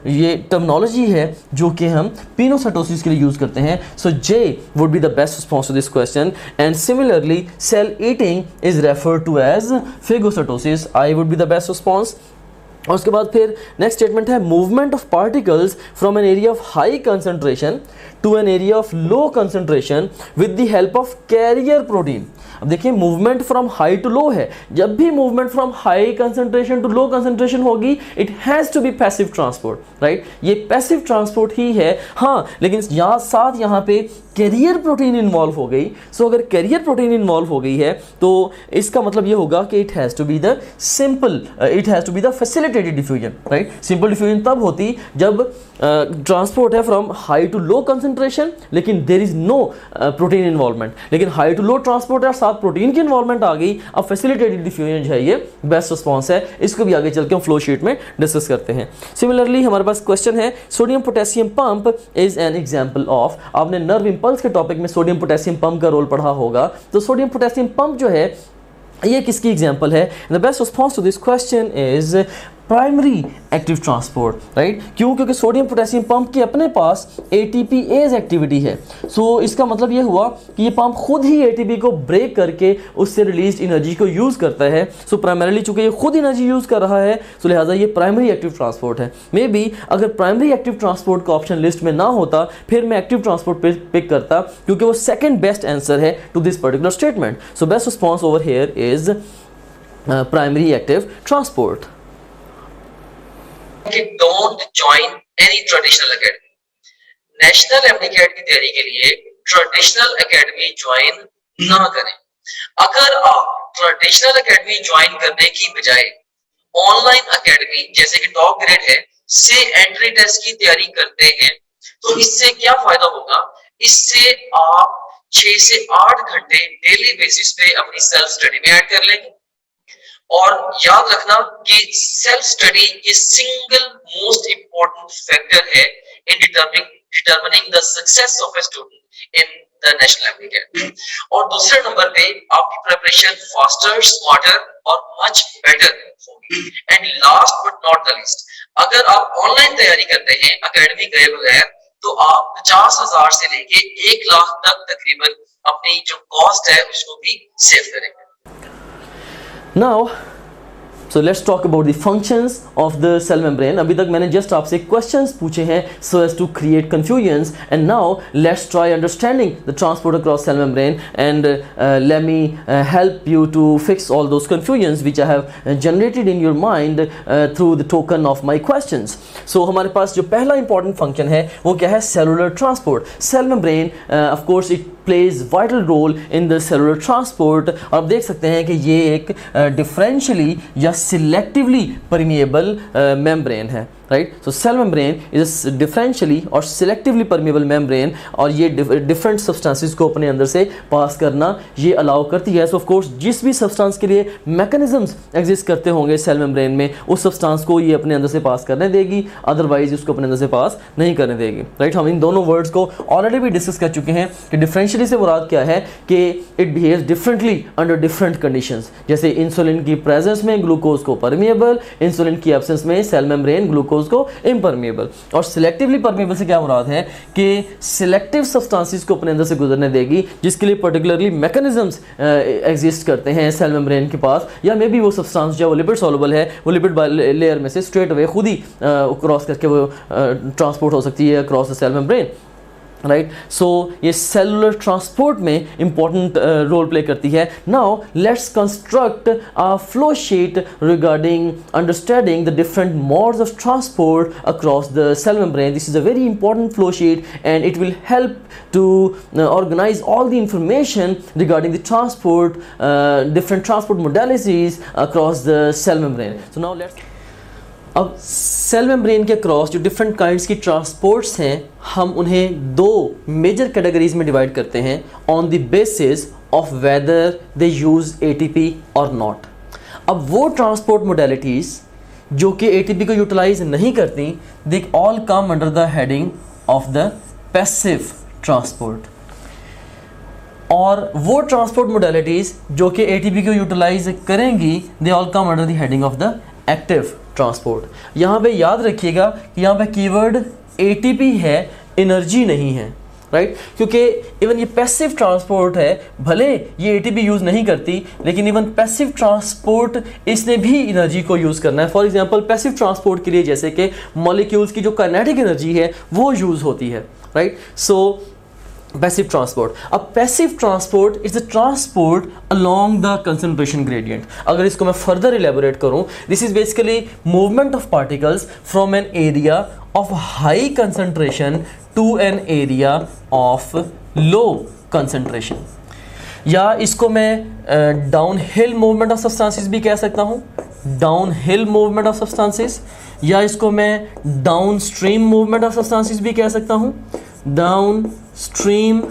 ये टर्मिनोलॉजी है जो कि हम पिनोसाइटोसिस के लिए यूज करते हैं। So J would be the best response to this question. And similarly cell eating is referred to as phagocytosis. I would be the best response। और उसके बाद फिर नेक्स्ट स्टेटमेंट है movement of particles from an area of high concentration to an area of low concentration with the help of carrier protein. अब देखिए movement from high to low है, जब भी movement from high concentration to low concentration होगी it has to be passive transport, right, ये passive transport ही है। हाँ, लेकिन यहाँ साथ यहाँ पे कैरियर प्रोटीन इन्वॉल्व हो गई। सो अगर कैरियर प्रोटीन इन्वॉल्व हो गई है तो इसका मतलब ये होगा कि it has to be the simple, it has to be the facilitated diffusion, right. Simple diffusion तब होती जब ट्रांसपोर्ट है from high to low concentration लेकिन there is no protein involvement, लेकिन हाई टू लो ट्रांसपोर्ट है साथ protein की involvement आ गई। अब फैसिलिटेटेड डिफ्यूजन है, ये बेस्ट रिस्पॉन्स है। इसको भी आगे चल के हम फ्लो शीट में डिस्कस करते हैं। सिमिलरली हमारे पास क्वेश्चन है sodium potassium pump is an example of. आपने नर्व इंपल्स के टॉपिक में सोडियम पोटेशियम पंप का रोल पढ़ा होगा, तो सोडियम पोटेशियम पंप जो है ये किसकी एग्जाम्पल है? The best response to this question is primary active transport, right. क्यों? क्योंकि सोडियम पोटेशियम पंप के अपने पास एटीपीएज एक्टिविटी है। सो इसका मतलब ये हुआ कि ये पंप खुद ही एटीपी को ब्रेक करके उससे रिलीज एनर्जी को यूज़ करता है। सो प्राइमरीली चूंकि ये खुद एनर्जी यूज़ कर रहा है, सो लिहाजा ये प्राइमरी एक्टिव ट्रांसपोर्ट है। मे बी अगर प्राइमरी एक्टिव ट्रांसपोर्ट का ऑप्शन लिस्ट में ना होता फिर मैं एक्टिव ट्रांसपोर्ट पिक करता, क्योंकि वो सेकेंड बेस्ट आंसर है to this particular statement. So best response over here is primary active transport. Don't join any traditional academy. National एप्लीकेट की तैयारी के लिए ट्रेडिशनल एकेडमी ज्वाइन ना करें। अगर आप ट्रेडिशनल एकेडमी ज्वाइन करने की बजाय ऑनलाइन एकेडमी जैसे कि टॉप ग्रेड है से एंट्री टेस्ट की तैयारी करते हैं तो इससे क्या फायदा होगा? इससे आप 6 से 8 घंटे डेली बेसिस पे अपनी सेल्फ स्टडी में ऐड कर लेंगे। और याद रखना कि self study is single most important factor है in determining the success of a student in the national applicate. और दूसरे नंबर पे आपकी प्रिपरेशन फास्टर, स्मार्टर और मच बेटर होगी। And last but not the least, अगर आप ऑनलाइन तैयारी करते हैं एकेडमी गए बगैर तो आप 50,000 से लेके 1 लाख तक तकरीबन अपनी जो कॉस्ट है उसको भी सेव करेंगे। Now, so let's talk about the functions of the cell membrane. अभी तक मैंने just आपसे questions पूछे हैं so as to create confusions, and now let's try understanding the transport across cell membrane, and let me help you to fix all those confusions which I have generated in your mind through the token of my questions. So हमारे पास जो पहला important function है वो क्या है? Cellular transport. Cell membrane, of course, it plays vital role in the cellular transport। और आप देख सकते हैं कि ये एक differentially या selectively permeable membrane है, right. So cell membrane is differentially और सिलेक्टिवली परमेबल मेम्ब्रेन, और ये डिफरेंट सब्सटेंसेस को अपने अंदर से पास करना ये अलाउ करती है। सो ऑफ कोर्स जिस भी सब्सटेंस के लिए मैकेनिज्म्स एग्जिस्ट करते होंगे सेल मेम्ब्रेन में, उस सब्सटेंस को ये अपने अंदर से पास करने देगी, अदरवाइज उसको अपने अंदर से पास नहीं करने देगी, राइट। हम इन दोनों वर्ड्स को ऑलरेडी भी डिस्कस कर चुके हैं कि डिफरेंशियली से मुराद क्या है कि it behaves differently under different conditions. जैसे इंसुलिन की प्रेजेंस में ग्लूकोज को परमिएबल, इंसुलिन की एब्सेंस में सेल मेम्ब्रेन ग्लूकोज को इम्परमेबल। और सिलेक्टिवली परमेबल से क्या मुराद है कि सिलेक्टिव सब्सटेंसेस को अपने अंदर से गुजरने देगी जिसके लिए पर्टिकुलरली मैकेनिज्म्स एग्जिस्ट करते हैं सेल मेम्ब्रेन के पास, या मे बी वो सब्सटेंस जो वो लिपिड सॉल्युबल है वो लिपिड लेयर में से स्ट्रेट अवे खुद ही क्रॉस करके वो ट्रांसपोर्ट हो सकती है across the cell membrane, right. So ये सेलुलर ट्रांसपोर्ट में इंपॉर्टेंट रोल प्ले करती है। Now let's construct a flow sheet regarding understanding the different modes of transport across the cell membrane. This is a very important flow sheet and it will help to organize all the information regarding the transport, different transport modalities across the cell membrane. So now let's अब cell membrane के cross जो different kinds की transports हैं हम उन्हें 2 major categories में divide करते हैं on the basis of whether they use ATP और नॉट। अब वो ट्रांसपोर्ट मोडेलिटीज़ जो कि एटीपी को यूटिलाइज नहीं करती, they all come under the heading of the passive transport, और वो ट्रांसपोर्ट मोडेलिटीज़ जो कि एटीपी को यूटिलाइज करेंगी they all come under the heading of the active transport. यहाँ पे याद रखिएगा कि यहाँ पे कीवर्ड एटीपी है, एनर्जी नहीं है, राइट, क्योंकि इवन ये पैसिव ट्रांसपोर्ट है, भले ये एटीपी यूज़ नहीं करती, लेकिन इवन पैसिव ट्रांसपोर्ट इसने भी एनर्जी को यूज़ करना है। फॉर एग्जांपल पैसिव ट्रांसपोर्ट के लिए जैसे कि मॉलिक्यूल्स की जो काइनेटिक एनर्जी है वो यूज़ होती है, राइट। सो पैसिव ट्रांसपोर्ट, अब passive transport is the transport along the concentration gradient. अगर इसको मैं फर्दर इलेबोरेट करूं, this is basically movement of particles from an area of high concentration to an area of low concentration, या इसको मैं downhill movement of substances भी कह सकता हूँ, downhill movement of substances, या इसको मैं down stream movement of substances भी कह सकता हूँ, down stream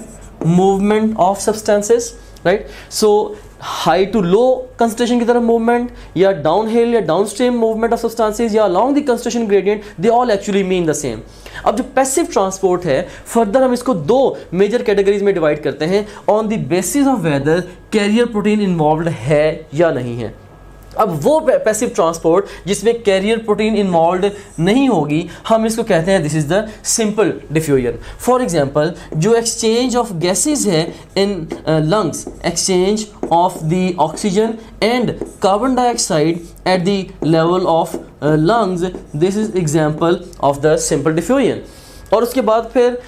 movement of substances, right. So high to low concentration की तरफ मूवमेंट, या डाउन हिल या down stream movement of substances, या along the concentration gradient, they all actually mean the same. अब जो पैसिव ट्रांसपोर्ट है, further हम इसको दो मेजर कैटेगरीज में डिवाइड करते हैं on the basis of whether carrier protein involve है या नहीं है। अब वो पैसिव ट्रांसपोर्ट जिसमें कैरियर प्रोटीन इन्वॉल्व नहीं होगी, हम इसको कहते हैं this is the simple diffusion. For example जो एक्सचेंज ऑफ गैसेस है in lungs, exchange of the oxygen and carbon dioxide at the level of lungs, this is example of the simple diffusion. और उसके बाद फिर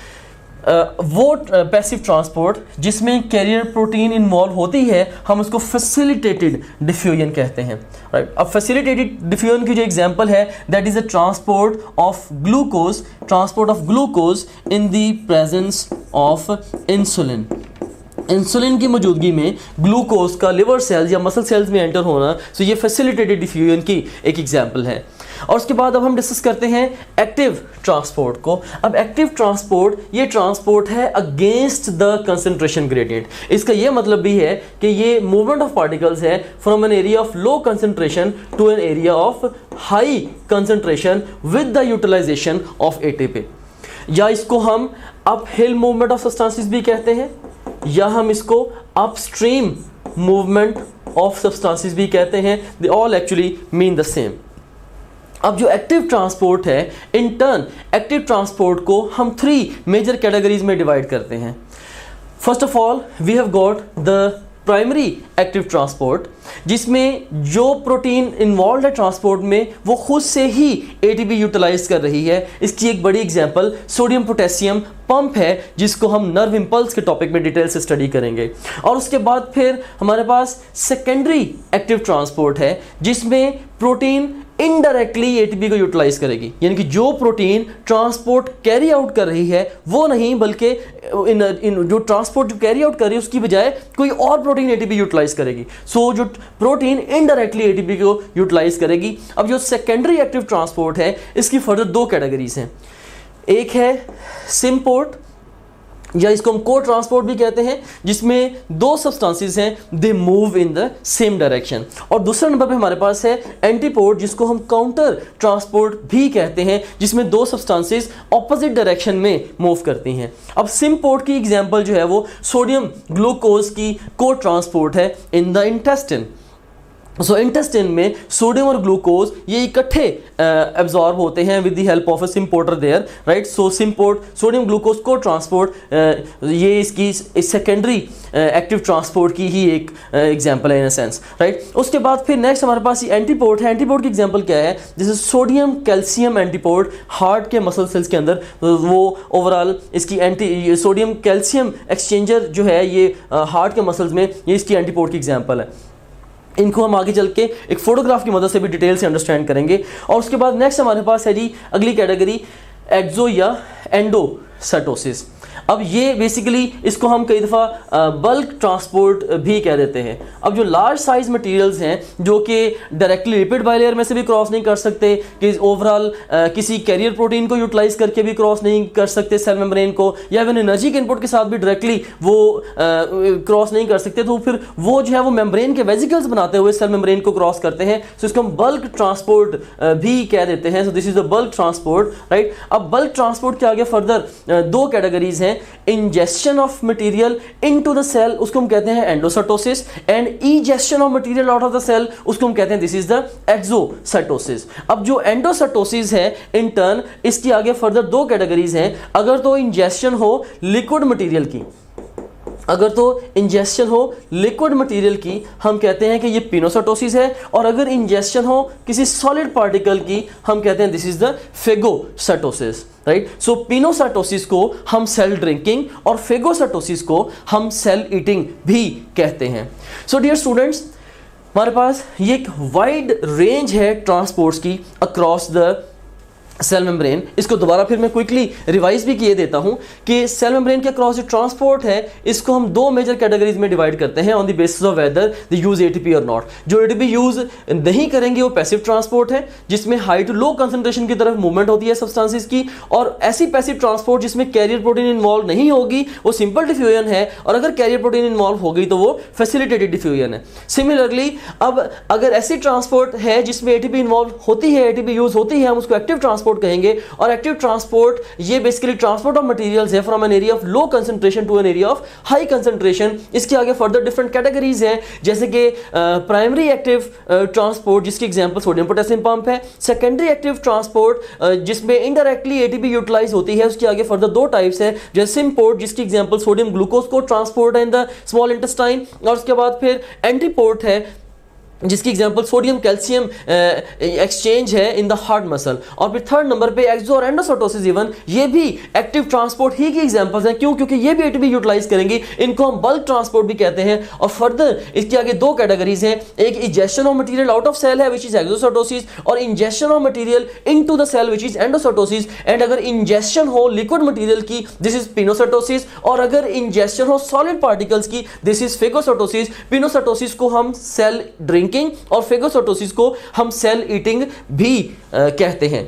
वो passive transport जिसमें carrier protein involve होती है, हम उसको फैसिलिटेटेड डिफ्यूजन कहते हैं, राइट। अब फैसिलिटेटेड डिफ्यूजन की जो एग्जांपल है, that is the transport of glucose, transport of glucose in the presence of insulin. Insulin की मौजूदगी में ग्लूकोज का लिवर सेल्स या मसल सेल्स में एंटर होना, तो ये फैसिलिटेटेड डिफ्यूजन की एक एग्जांपल है। और उसके बाद अब हम डिस्कस करते हैं एक्टिव ट्रांसपोर्ट को। अब एक्टिव ट्रांसपोर्ट, ये ट्रांसपोर्ट है अगेंस्ट द कंसंट्रेशन ग्रेडियंट। इसका ये मतलब भी है कि ये मूवमेंट ऑफ पार्टिकल्स है from an area of low concentration to an area of high concentration with the utilization of ATP, या इसको हम uphill movement of substances भी कहते हैं, या हम इसको अपस्ट्रीम मूवमेंट ऑफ सब्सटेंसेस भी कहते हैं। दे all actually mean the same. अब जो एक्टिव ट्रांसपोर्ट है, इन टर्न एक्टिव ट्रांसपोर्ट को हम 3 मेजर कैटेगरीज में डिवाइड करते हैं। First of all we have got the primary active transport, जिसमें जो प्रोटीन इन्वॉल्व है ट्रांसपोर्ट में वो खुद से ही एटीपी यूटिलाइज कर रही है। इसकी एक बड़ी एग्जांपल सोडियम पोटेशियम पंप है, जिसको हम नर्व इंपल्स के टॉपिक में डिटेल से स्टडी करेंगे। और उसके बाद फिर हमारे पास सेकेंडरी एक्टिव ट्रांसपोर्ट है, जिसमें प्रोटीन इनडायरेक्टली एटीपी को यूटिलाइज करेगी, यानी कि जो प्रोटीन ट्रांसपोर्ट कैरी आउट कर रही है वो नहीं, बल्कि जो ट्रांसपोर्ट जो कैरी आउट कर रही है उसकी बजाय कोई और प्रोटीन एटीपी यूटिलाइज करेगी। सो जो प्रोटीन इनडायरेक्टली एटीपी को यूटिलाइज करेगी। अब जो सेकेंडरी एक्टिव ट्रांसपोर्ट है, इसकी फर्दर 2 कैटेगरीज हैं। एक है सिम्पोर्ट, या इसको हम को ट्रांसपोर्ट भी कहते हैं, जिसमें 2 सब्सटेंसेस हैं, they move in the same direction. और दूसरे नंबर पे हमारे पास है एंटीपोर्ट, जिसको हम काउंटर ट्रांसपोर्ट भी कहते हैं, जिसमें 2 सब्सटेंसेस ऑपोजिट डायरेक्शन में मूव करती हैं। अब सिम्पोर्ट की एग्जांपल जो है वो सोडियम ग्लूकोज की को ट्रांसपोर्ट है in the intestine. So intestine में सोडियम और ग्लूकोज ये इकट्ठे एब्जॉर्ब होते हैं with the help of a symporter there, right. So symport sodium glucose को ट्रांसपोर्ट ये इसकी सेकेंडरी एक्टिव ट्रांसपोर्ट की ही एक एग्जांपल है इन अ सेंस, राइट। उसके बाद फिर नेक्स्ट हमारे पास ये एंटीपोर्ट है। एंटीपोर्ट की एग्जांपल क्या है, जैसे सोडियम कैल्शियम एंटीपोर्ट हार्ट के मसल सेल्स के अंदर, वो ओवरऑल इसकी एंटी सोडियम कैल्शियम एक्सचेंजर जो है ये हार्ट के मसल्स में, ये इसकी एंटीपोर्ट की एग्जांपल है। इनको हम आगे चल के एक फोटोग्राफ की मदद से भी डिटेल से अंडरस्टैंड करेंगे। और उसके बाद नेक्स्ट हमारे पास है जी अगली कैटेगरी एक्सो या एंडोसाइटोसिस। अब ये बेसिकली इसको हम कई दफ़ा बल्क ट्रांसपोर्ट भी कह देते हैं। अब जो लार्ज साइज मटेरियल्स हैं जो कि डायरेक्टली लिपिड बाइलेयर में से भी क्रॉस नहीं कर सकते, कि ओवरऑल किसी कैरियर प्रोटीन को यूटिलाइज करके भी क्रॉस नहीं कर सकते सेल मेम्ब्रेन को, या इवन एनर्जी के इनपुट के साथ भी डायरेक्टली वो क्रॉस नहीं कर सकते, तो फिर वो जो है वो मेम्ब्रेन के वेजिकल्स बनाते हुए सेल मेम्ब्रेन को क्रॉस करते हैं। सो इसको हम बल्क ट्रांसपोर्ट भी कह देते हैं। So this is the bulk transport, right. अब बल्क ट्रांसपोर्ट के आगे फर्दर 2 कैटेगरीज हैं। हैं injection of material into the cell, उसको हम कहते हैं endocytosis, and ejection of material out of the cell, उसको हम कहते हैं दिस इज द एक्सोसाइटोसिस। अब जो एंडोसाइटोसिस है इन टर्न, इसकी आगे फर्दर दो कैटेगरीज हैं। अगर तो इंजेक्शन हो लिक्विड मटेरियल की, अगर तो इंजेक्शन हो लिक्विड मटेरियल की, हम कहते हैं कि ये पिनोसाइटोसिस है, और अगर इंजेक्शन हो किसी सॉलिड पार्टिकल की, हम कहते हैं this is the phagocytosis, right. So pinocytosis को हम सेल ड्रिंकिंग और फेगोसाइटोसिस को हम सेल ईटिंग भी कहते हैं। सो डियर स्टूडेंट्स, हमारे पास ये एक वाइड रेंज है ट्रांसपोर्ट्स की अक्रॉस द सेल मेम्ब्रेन। इसको दोबारा फिर मैं क्विकली रिवाइज भी किए देता हूं कि सेल मेम्ब्रेन के अक्रॉस जो ट्रांसपोर्ट है, इसको हम दो मेजर कैटेगरीज में डिवाइड करते हैं on the basis of whether they use ATP और नॉट। जो एटीपी यूज नहीं करेंगे वो पैसिव ट्रांसपोर्ट है, जिसमें हाई टू लो कंसंट्रेशन की तरफ मूवमेंट होती है सब्सटेंसेस की, और ऐसी पैसिव ट्रांसपोर्ट जिसमें कैरियर प्रोटीन इन्वॉल्व नहीं होगी वो सिंपल डिफ्यूजन है, और अगर कैरियर प्रोटीन इन्वॉल्व होगी तो वो फैसिलिटेटेड डिफ्यूजन है। सिमिलरली अब अगर ऐसी ट्रांसपोर्ट है जिसमें एटीपी इन्वॉल्व होती है, एटीपी यूज होती है, हम उसको एक्टिव ट्रांसपोर्ट कहेंगे। और एक्टिव ट्रांसपोर्ट ये बेसिकली ट्रांसपोर्ट ऑफ मटेरियल्स है from an area of low concentration to an area of high concentration. इसके आगे फर्दर डिफरेंट कैटेगरीज हैं, जैसे कि प्राइमरी एक्टिव ट्रांसपोर्ट, जिसकी एग्जांपल सोडियम पोटेशियम पंप है। सेकेंडरी एक्टिव ट्रांसपोर्ट जिसमें इनडायरेक्टली एटीपी यूटिलाइज होती है, उसके आगे फर्दर दो टाइप्स है, जैसे सिम्पोर्ट जिसकी एग्जांपल सोडियम ग्लूकोज को ट्रांसपोर्ट है इन द स्मॉल इंटेस्टाइन, और उसके बाद फिर एंटीपोर्ट है जिसकी एग्जांपल सोडियम कैल्शियम एक्सचेंज है इन द हार्ट मसल। और फिर थर्ड नंबर पे एक्सो और एंडोसाइटोसिस, इवन ये भी एक्टिव ट्रांसपोर्ट ही की एग्जांपल्स हैं। क्यों? क्योंकि ये भी एटीपी यूटिलाइज करेंगी, इनको हम बल्क ट्रांसपोर्ट भी कहते हैं। और फर्दर इसके आगे दो कैटेगरीज हैं, एक injection of material out of cell है विच इज एक्सोसाइटोसिस, और injection of material into the cell which is endocytosis. And अगर इंजेक्शन हो लिक्विड मटेरियल की, दिस इज पिनोसाइटोसिस, और अगर इंजेक्शन हो सॉलिड पार्टिकल्स की, दिस इज फेगोसाइटोसिस। पिनोसाइटोसिस को हम सेल ड्रिंकिंग और फेगोसाइटोसिस को हम सेल ईटिंग भी कहते हैं।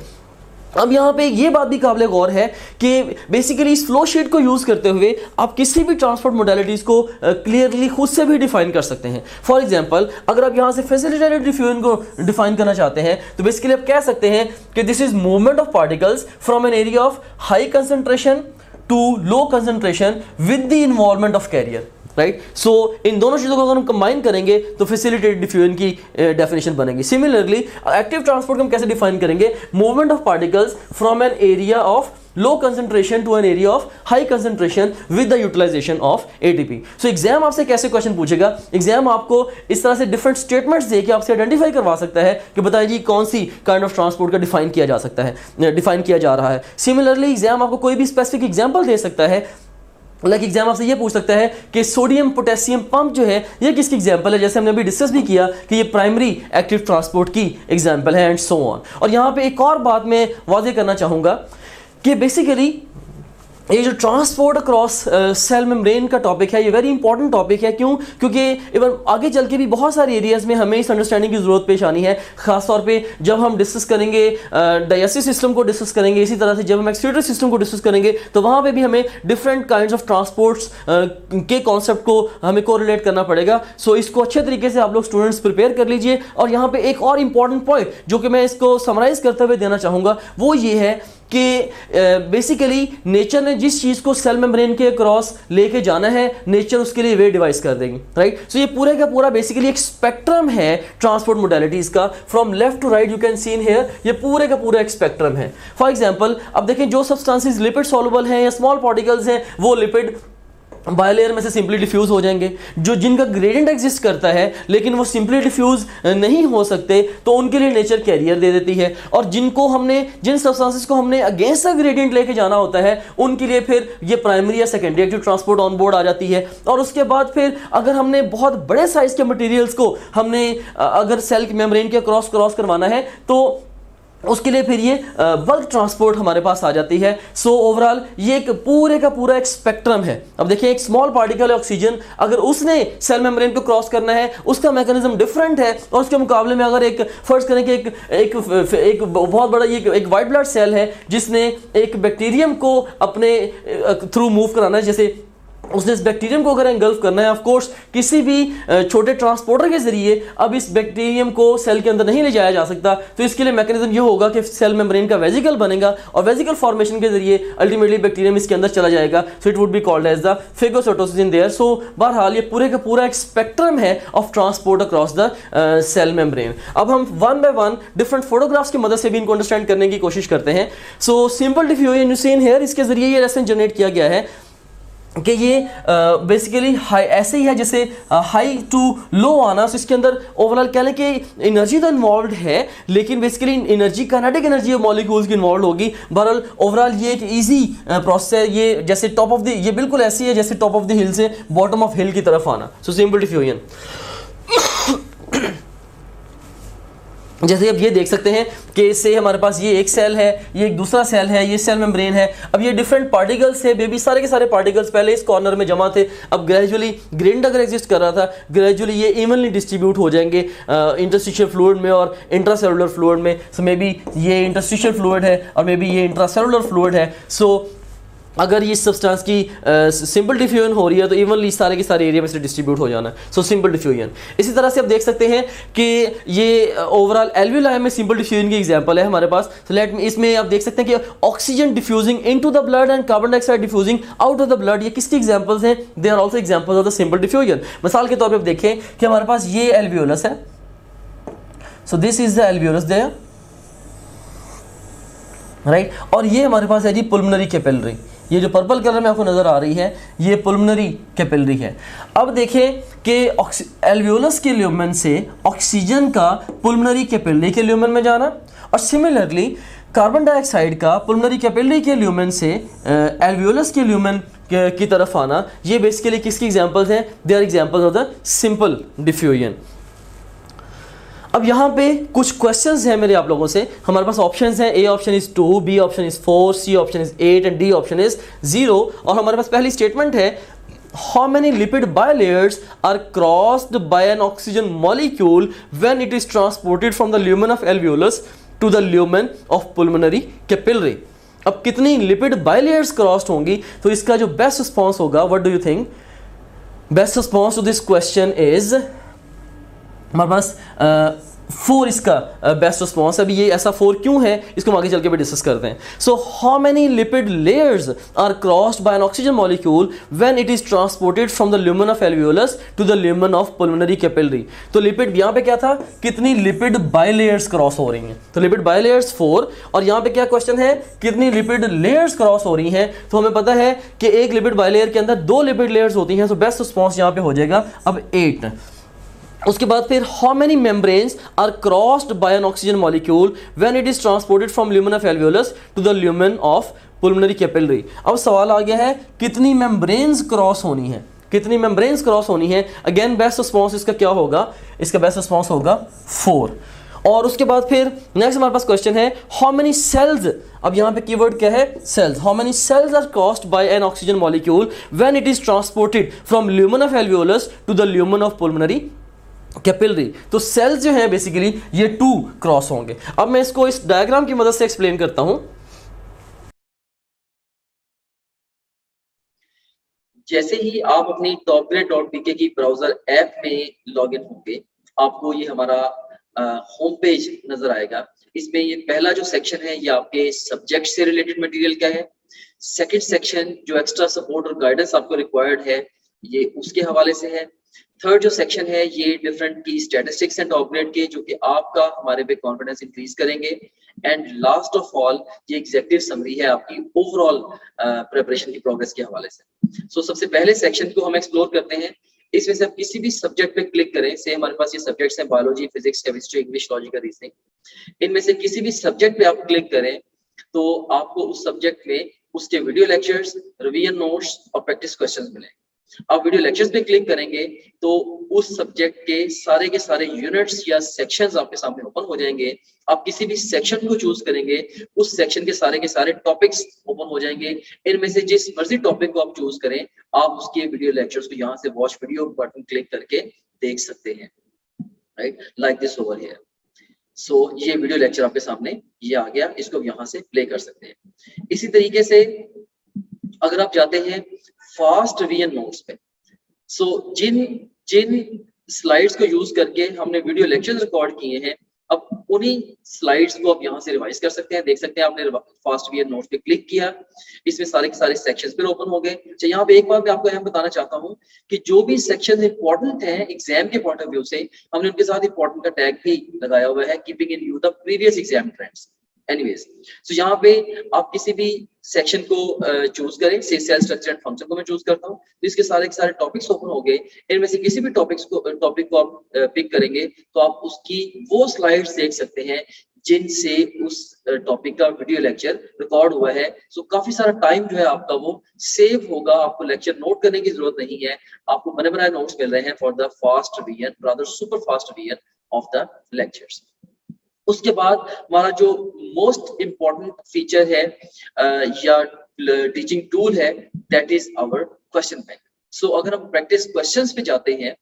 अब यहाँ पे ये बात भी काबिल गौर है कि बेसिकली इस फ्लो शीट को यूज करते हुए आप किसी भी ट्रांसपोर्ट मोडेलिटीज को क्लियरली खुद से भी डिफाइन कर सकते हैं। फॉर एग्जांपल, अगर आप यहाँ से फैसिलिटेटेड डिफ्यूजन को डिफाइन करना चाहते हैं तो बेसिकली आप कह सकते हैं कि this is movement of particles from an area of high concentration to low concentration with the involvement of carrier, right. So इन दोनों चीजों को अगर हम कंबाइन करेंगे तो फैसिलिटेटेड डिफ्यूजन की डेफिनेशन बनेगी। सिमिलरली एक्टिव ट्रांसपोर्ट हम कैसे डिफाइन करेंगे? Movement of particles from an area of low concentration to an area of high concentration with the utilization of ATP. So exam आपसे कैसे क्वेश्चन पूछेगा? एग्जाम आपको इस तरह से डिफरेंट स्टेटमेंट्स दे के आपसे आइडेंटिफाई करवा सकता है कि बताइए जी कौन सी काइंड ऑफ ट्रांसपोर्ट का डिफाइन किया जा सकता है, डिफाइन किया जा रहा है। सिमिलरली एग्जाम आपको कोई भी स्पेसिफिक एग्जाम्पल दे सकता है, लाइक एग्जाम आपसे ये पूछ सकता है कि सोडियम पोटेशियम पंप जो है ये किसकी एग्जांपल है, जैसे हमने अभी डिस्कस भी किया कि ये प्राइमरी एक्टिव ट्रांसपोर्ट की एग्जांपल है, एंड सो ऑन। और यहाँ पे एक और बात मैं वाज़ेह करना चाहूँगा कि बेसिकली ये जो ट्रांसपोर्ट अक्रॉस सेल मेम्ब्रेन का टॉपिक है, ये वेरी इंपॉर्टेंट टॉपिक है। क्यों? क्योंकि इवन आगे चल के भी बहुत सारे एरियाज में हमें इस अंडरस्टैंडिंग की जरूरत पेश आनी है, खासतौर पे जब हम डिस्कस करेंगे डाइजेस्टिव सिस्टम को डिस्कस करेंगे, इसी तरह से जब हम एक्सक्रीटरी सिस्टम को डिस्कस करेंगे तो वहाँ पे भी हमें डिफरेंट काइंड्स ऑफ ट्रांसपोर्ट्स के कॉन्सेप्ट को हमें कोरिलेट करना पड़ेगा। सो इसको अच्छे तरीके से आप लोग स्टूडेंट्स प्रिपेयर कर लीजिए। और यहाँ पे एक और इंपॉर्टेंट पॉइंट जो कि मैं इसको समराइज करते हुए देना चाहूँगा वो ये है कि बेसिकली नेचर ने जिस चीज़ को सेल मेम्ब्रेन के अक्रॉस लेके जाना है, नेचर उसके लिए वे डिवाइस कर देंगे, राइट। सो ये पूरे का पूरा बेसिकली एक स्पेक्ट्रम है ट्रांसपोर्ट मोडेलिटीज़ का, from left to right you can see in here, ये पूरे का पूरा एक स्पेक्ट्रम है। फॉर एग्जांपल, अब देखें जो सब्सटेंसेस लिपिड सॉल्युबल हैं या स्मॉल पार्टिकल्स हैं वो लिपिड बायलेयर में से सिंपली डिफ्यूज हो जाएंगे। जो जिनका ग्रेडियंट एग्जिस्ट करता है लेकिन वो सिंपली डिफ्यूज नहीं हो सकते तो उनके लिए नेचर कैरियर दे देती है। और जिन सब्सटेंसेस को हमने अगेंस्ट द ग्रेडियंट लेके जाना होता है उनके लिए फिर ये प्राइमरी या secondary active transport on board आ जाती है। और उसके बाद फिर अगर हमने बहुत बड़े साइज के मटेरियल्स को हमने अगर सेल मेम्ब्रेन के क्रॉस करवाना है तो उसके लिए फिर ये बल्क ट्रांसपोर्ट हमारे पास आ जाती है। सो ओवरऑल ये एक पूरे का पूरा एक स्पेक्ट्रम है। अब देखिए एक स्मॉल पार्टिकल है ऑक्सीजन, अगर उसने सेल मेम्ब्रेन को क्रॉस करना है उसका मैकेनिज्म डिफरेंट है, और उसके मुकाबले में अगर एक फर्ज करें कि एक बहुत बड़ा ये एक वाइट ब्लड सेल है जिसने एक बैक्टीरियम को अपने थ्रू मूव कराना है, जैसे उसने इस बैक्टीरियम को अगर एंगल्फ करना है, ऑफ कोर्स किसी भी छोटे ट्रांसपोर्टर के जरिए अब इस बैक्टीरियम को सेल के अंदर नहीं ले जाया जा सकता, तो इसके लिए मैकेनिज्म ये होगा कि सेल मेम्ब्रेन का वेजिकल बनेगा और वेजिकल फॉर्मेशन के जरिए अल्टीमेटली बैक्टीरियम इसके अंदर चला जाएगा, so it would be called as the phagocytosis in there. So बहरहाल ये पूरे का पूरा एक स्पेक्ट्रम है of transport across the cell membrane. अब हम one by one different photographs की मदद से भी इनको अंडरस्टैंड करने की कोशिश करते हैं। So simple diffusion you seen here, इसके जरिए ये रेसन जनरेट किया गया है कि ये बेसिकली हाई ऐसे ही है जैसे हाई टू लो आना। सो इसके अंदर ओवरऑल कह लें कि एनर्जी तो इन्वॉल्व है, लेकिन basically energy kinetic energy molecules की इन्वॉल्व होगी। बहरहाल ओवरऑल ये एक इजी प्रोसेस है, ये जैसे टॉप ऑफ द, ये बिल्कुल ऐसी है जैसे टॉप ऑफ द हिल से बॉटम ऑफ हिल की तरफ आना। सो सिंपल डिफ्यूजन जैसे अब ये देख सकते हैं कि इससे हमारे पास ये एक सेल है, ये एक दूसरा सेल है, ये सेल मेम्ब्रेन है। अब ये डिफरेंट पार्टिकल्स है बेबी, सारे के सारे पार्टिकल्स पहले इस कॉर्नर में जमा थे, अब ग्रेजुअली ग्रेन्ड अगर एग्जिस्ट कर रहा था, ग्रेजुअली ये इवनली डिस्ट्रीब्यूट हो जाएंगे इंटरस्टिशियल फ्लूइड में और इंट्रासेलुलर फ्लूइड में। सो मे बी ये इंटरस्टिशियल फ्लूइड है और मे बी ये इंट्रासेलुलर फ्लूइड है। सो अगर ये सब्सटेंस की सिंपल डिफ्यूजन हो रही है तो इवनली सारे के सारे एरिया में से डिस्ट्रीब्यूट हो जाना है। So simple diffusion. इसी तरह से आप देख सकते हैं कि ये ओवरऑल एल्वियोलाई में सिंपल डिफ्यूजन की एग्जांपल है हमारे पास। सो लेट मी, इसमें आप देख सकते हैं कि oxygen diffusing into the blood and carbon dioxide diffusing out of the blood, ये किसकी एग्जांपल्स हैं? They are also examples of the simple diffusion. मिसाल के तौर पर आप देखें कि हमारे पास ये एल्वियोलस है। So this is the alveolus there, right. और ये हमारे पास है जी पुल्मोनरी कैपिलरी। ये जो पर्पल कलर में आपको नजर आ रही है ये पुल्मोनरी कैपिलरी है। अब देखें कि एल्वियोलस के ल्यूमेन से ऑक्सीजन का पुल्मोनरी कैपिलरी के ल्यूमेन में जाना और सिमिलरली कार्बन डाइऑक्साइड का पुल्मोनरी कैपिलरी के ल्यूमेन से एल्वियोलस के ल्यूमेन की तरफ आना, ये बेसिकली किसकी एग्जांपल्स हैं? They are examples of the simple diffusion. अब यहाँ पे कुछ क्वेश्चंस हैं मेरे आप लोगों से। हमारे पास ऑप्शंस हैं, A option is 2, B option is 4, C option is 8 and D option is 0। और हमारे पास पहली स्टेटमेंट है, how many lipid bilayers are crossed by an oxygen molecule when it is transported from the lumen of alveolus to the lumen of pulmonary capillary। अब कितनी lipid बाइलेयर्स crossed होंगी? तो इसका जो बेस्ट रिस्पॉन्स होगा, what do you think? Best response to this question is हमारे पास 4 इसका बेस्ट रिस्पॉन्स। अभी ये ऐसा 4 क्यों है इसको हम आगे चल के भी डिस्कस करते हैं। So how many lipid layers are crossed by an oxygen molecule when it is transported from the lumen of alveolus to the lumen of pulmonary capillary. तो लिपिड यहाँ पे क्या था, कितनी लिपिड बाइलेयर्स क्रॉस हो रही हैं? तो लिपिड बाइलेयर्स 4। और यहाँ पे क्या क्वेश्चन है, कितनी लिपिड लेयर्स क्रॉस हो रही हैं? तो हमें पता है कि एक लिपिड बाइलेयर के अंदर 2 लिपिड लेयर्स होती हैं। तो बेस्ट रिस्पॉन्स यहाँ पे हो जाएगा अब 8। उसके बाद फिर how many membranes are crossed by an oxygen molecule when it is transported from lumen of alveolus to the lumen of pulmonary capillary. अब सवाल आ गया है कितनी मेम्ब्रेन्स क्रॉस होनी है, कितनी मेम्ब्रेन्स क्रॉस होनी है? अगेन बेस्ट रिस्पॉन्स इसका क्या होगा? इसका बेस्ट रिस्पॉन्स होगा 4। और उसके बाद फिर नेक्स्ट हमारे पास क्वेश्चन है हाउ मेनी सेल्स। अब यहाँ पे कीवर्ड क्या है? Cells. How many cells are crossed by an oxygen molecule when it is transported from lumen of alveolus to the lumen of pulmonary capillary. तो सेल्स जो है बेसिकली ये 2 क्रॉस होंगे। अब मैं इसको इस डायग्राम की मदद से एक्सप्लेन करता हूं। जैसे ही आप अपनी topgrade.pk की ब्राउजर ऐप में लॉगिन होंगे, आपको ये हमारा होम पेज नजर आएगा। इसमें ये पहला जो सेक्शन है ये आपके सब्जेक्ट से रिलेटेड मटेरियल क्या है। सेकंड सेक्शन जो एक्स्ट्रा सपोर्ट और गाइडेंस आपको रिक्वायर्ड है ये उसके हवाले से है। थर्ड जो सेक्शन है ये डिफरेंट की स्टैटिस्टिक्स एंड टॉपग्रेड के, जो कि आपका हमारे पे कॉन्फिडेंस इंक्रीज करेंगे। एंड लास्ट ऑफ ऑल ये एग्जेक्टिव समरी है आपकी ओवरऑल प्रिपरेशन की प्रोग्रेस के हवाले से। सो सबसे पहले सेक्शन को हम एक्सप्लोर करते हैं। इसमें से आप किसी भी सब्जेक्ट पे क्लिक करें। से हमारे पास ये सब्जेक्ट्स हैं biology, physics, chemistry, English, logic, reasoning. इनमें से किसी भी सब्जेक्ट पे आप क्लिक करें तो आपको उस सब्जेक्ट में उसके वीडियो लेक्चर्स, रिवीजन नोट्स और प्रैक्टिस क्वेश्चंस मिलेंगे। आप वीडियो लेक्चर्स पे क्लिक करेंगे तो उस सब्जेक्ट के सारे यूनिट्स या सेक्शंस आपके सामने ओपन हो जाएंगे। आप किसी भी सेक्शन को चूज करेंगे, उस सेक्शन के सारे टॉपिक्स ओपन हो जाएंगे। इनमें से जिस मर्जी टॉपिक को आप चूज करें, आप उसके वीडियो लेक्चर्स को यहाँ से वॉच वीडियो बटन क्लिक करके देख सकते हैं, right, like this over here. So ये वीडियो लेक्चर आपके सामने ये आ गया, इसको यहाँ से प्ले कर सकते हैं। इसी तरीके से अगर आप जाते हैं फास्ट रिवीजन नोट्स पे। सो जिन जिन स्लाइड्स को यूज करके हमने वीडियो लेक्चर्स रिकॉर्ड किए हैं, अब उन्हीं स्लाइड्स को आप यहाँ से रिवाइज कर सकते हैं। देख सकते हैं आपने फास्ट रिवीजन नोट्स पे क्लिक किया, इसमें सारे के सारे सेक्शंस फिर ओपन हो गए। अच्छा, यहाँ पे एक बात मैं आपको यहाँ बताना चाहता हूँ कि जो भी सेक्शन इंपॉर्टेंट है एग्जाम के पॉइंट ऑफ व्यू से, हमने उनके साथ इंपॉर्टेंट का टैग भी लगाया हुआ है, keeping in view the previous exam trends. Anyways, so यहाँ पे आप किसी भी सेक्शन को चूज करें। से सेल स्ट्रक्चर एंड फंक्शन को मैं चूज करता हूँ, तो इसके सारे के सारे टॉपिक्स ओपन हो गए। इनमें से किसी भी टॉपिक को आप पिक करेंगे तो आप उसकी वो स्लाइड्स देख सकते हैं जिनसे उस टॉपिक का वीडियो लेक्चर रिकॉर्ड हुआ है। सो काफी सारा टाइम जो है आपका वो सेव होगा, आपको लेक्चर नोट करने की जरूरत नहीं है, आपको बने बनाए नोट्स मिल रहे हैं for the fast revision, rather super fast revision of the lectures. उसके बाद हमारा जो मोस्ट इम्पॉर्टेंट फीचर है या टीचिंग टूल है, that is our question bank. So अगर हम प्रैक्टिस क्वेश्चंस पे जाते हैं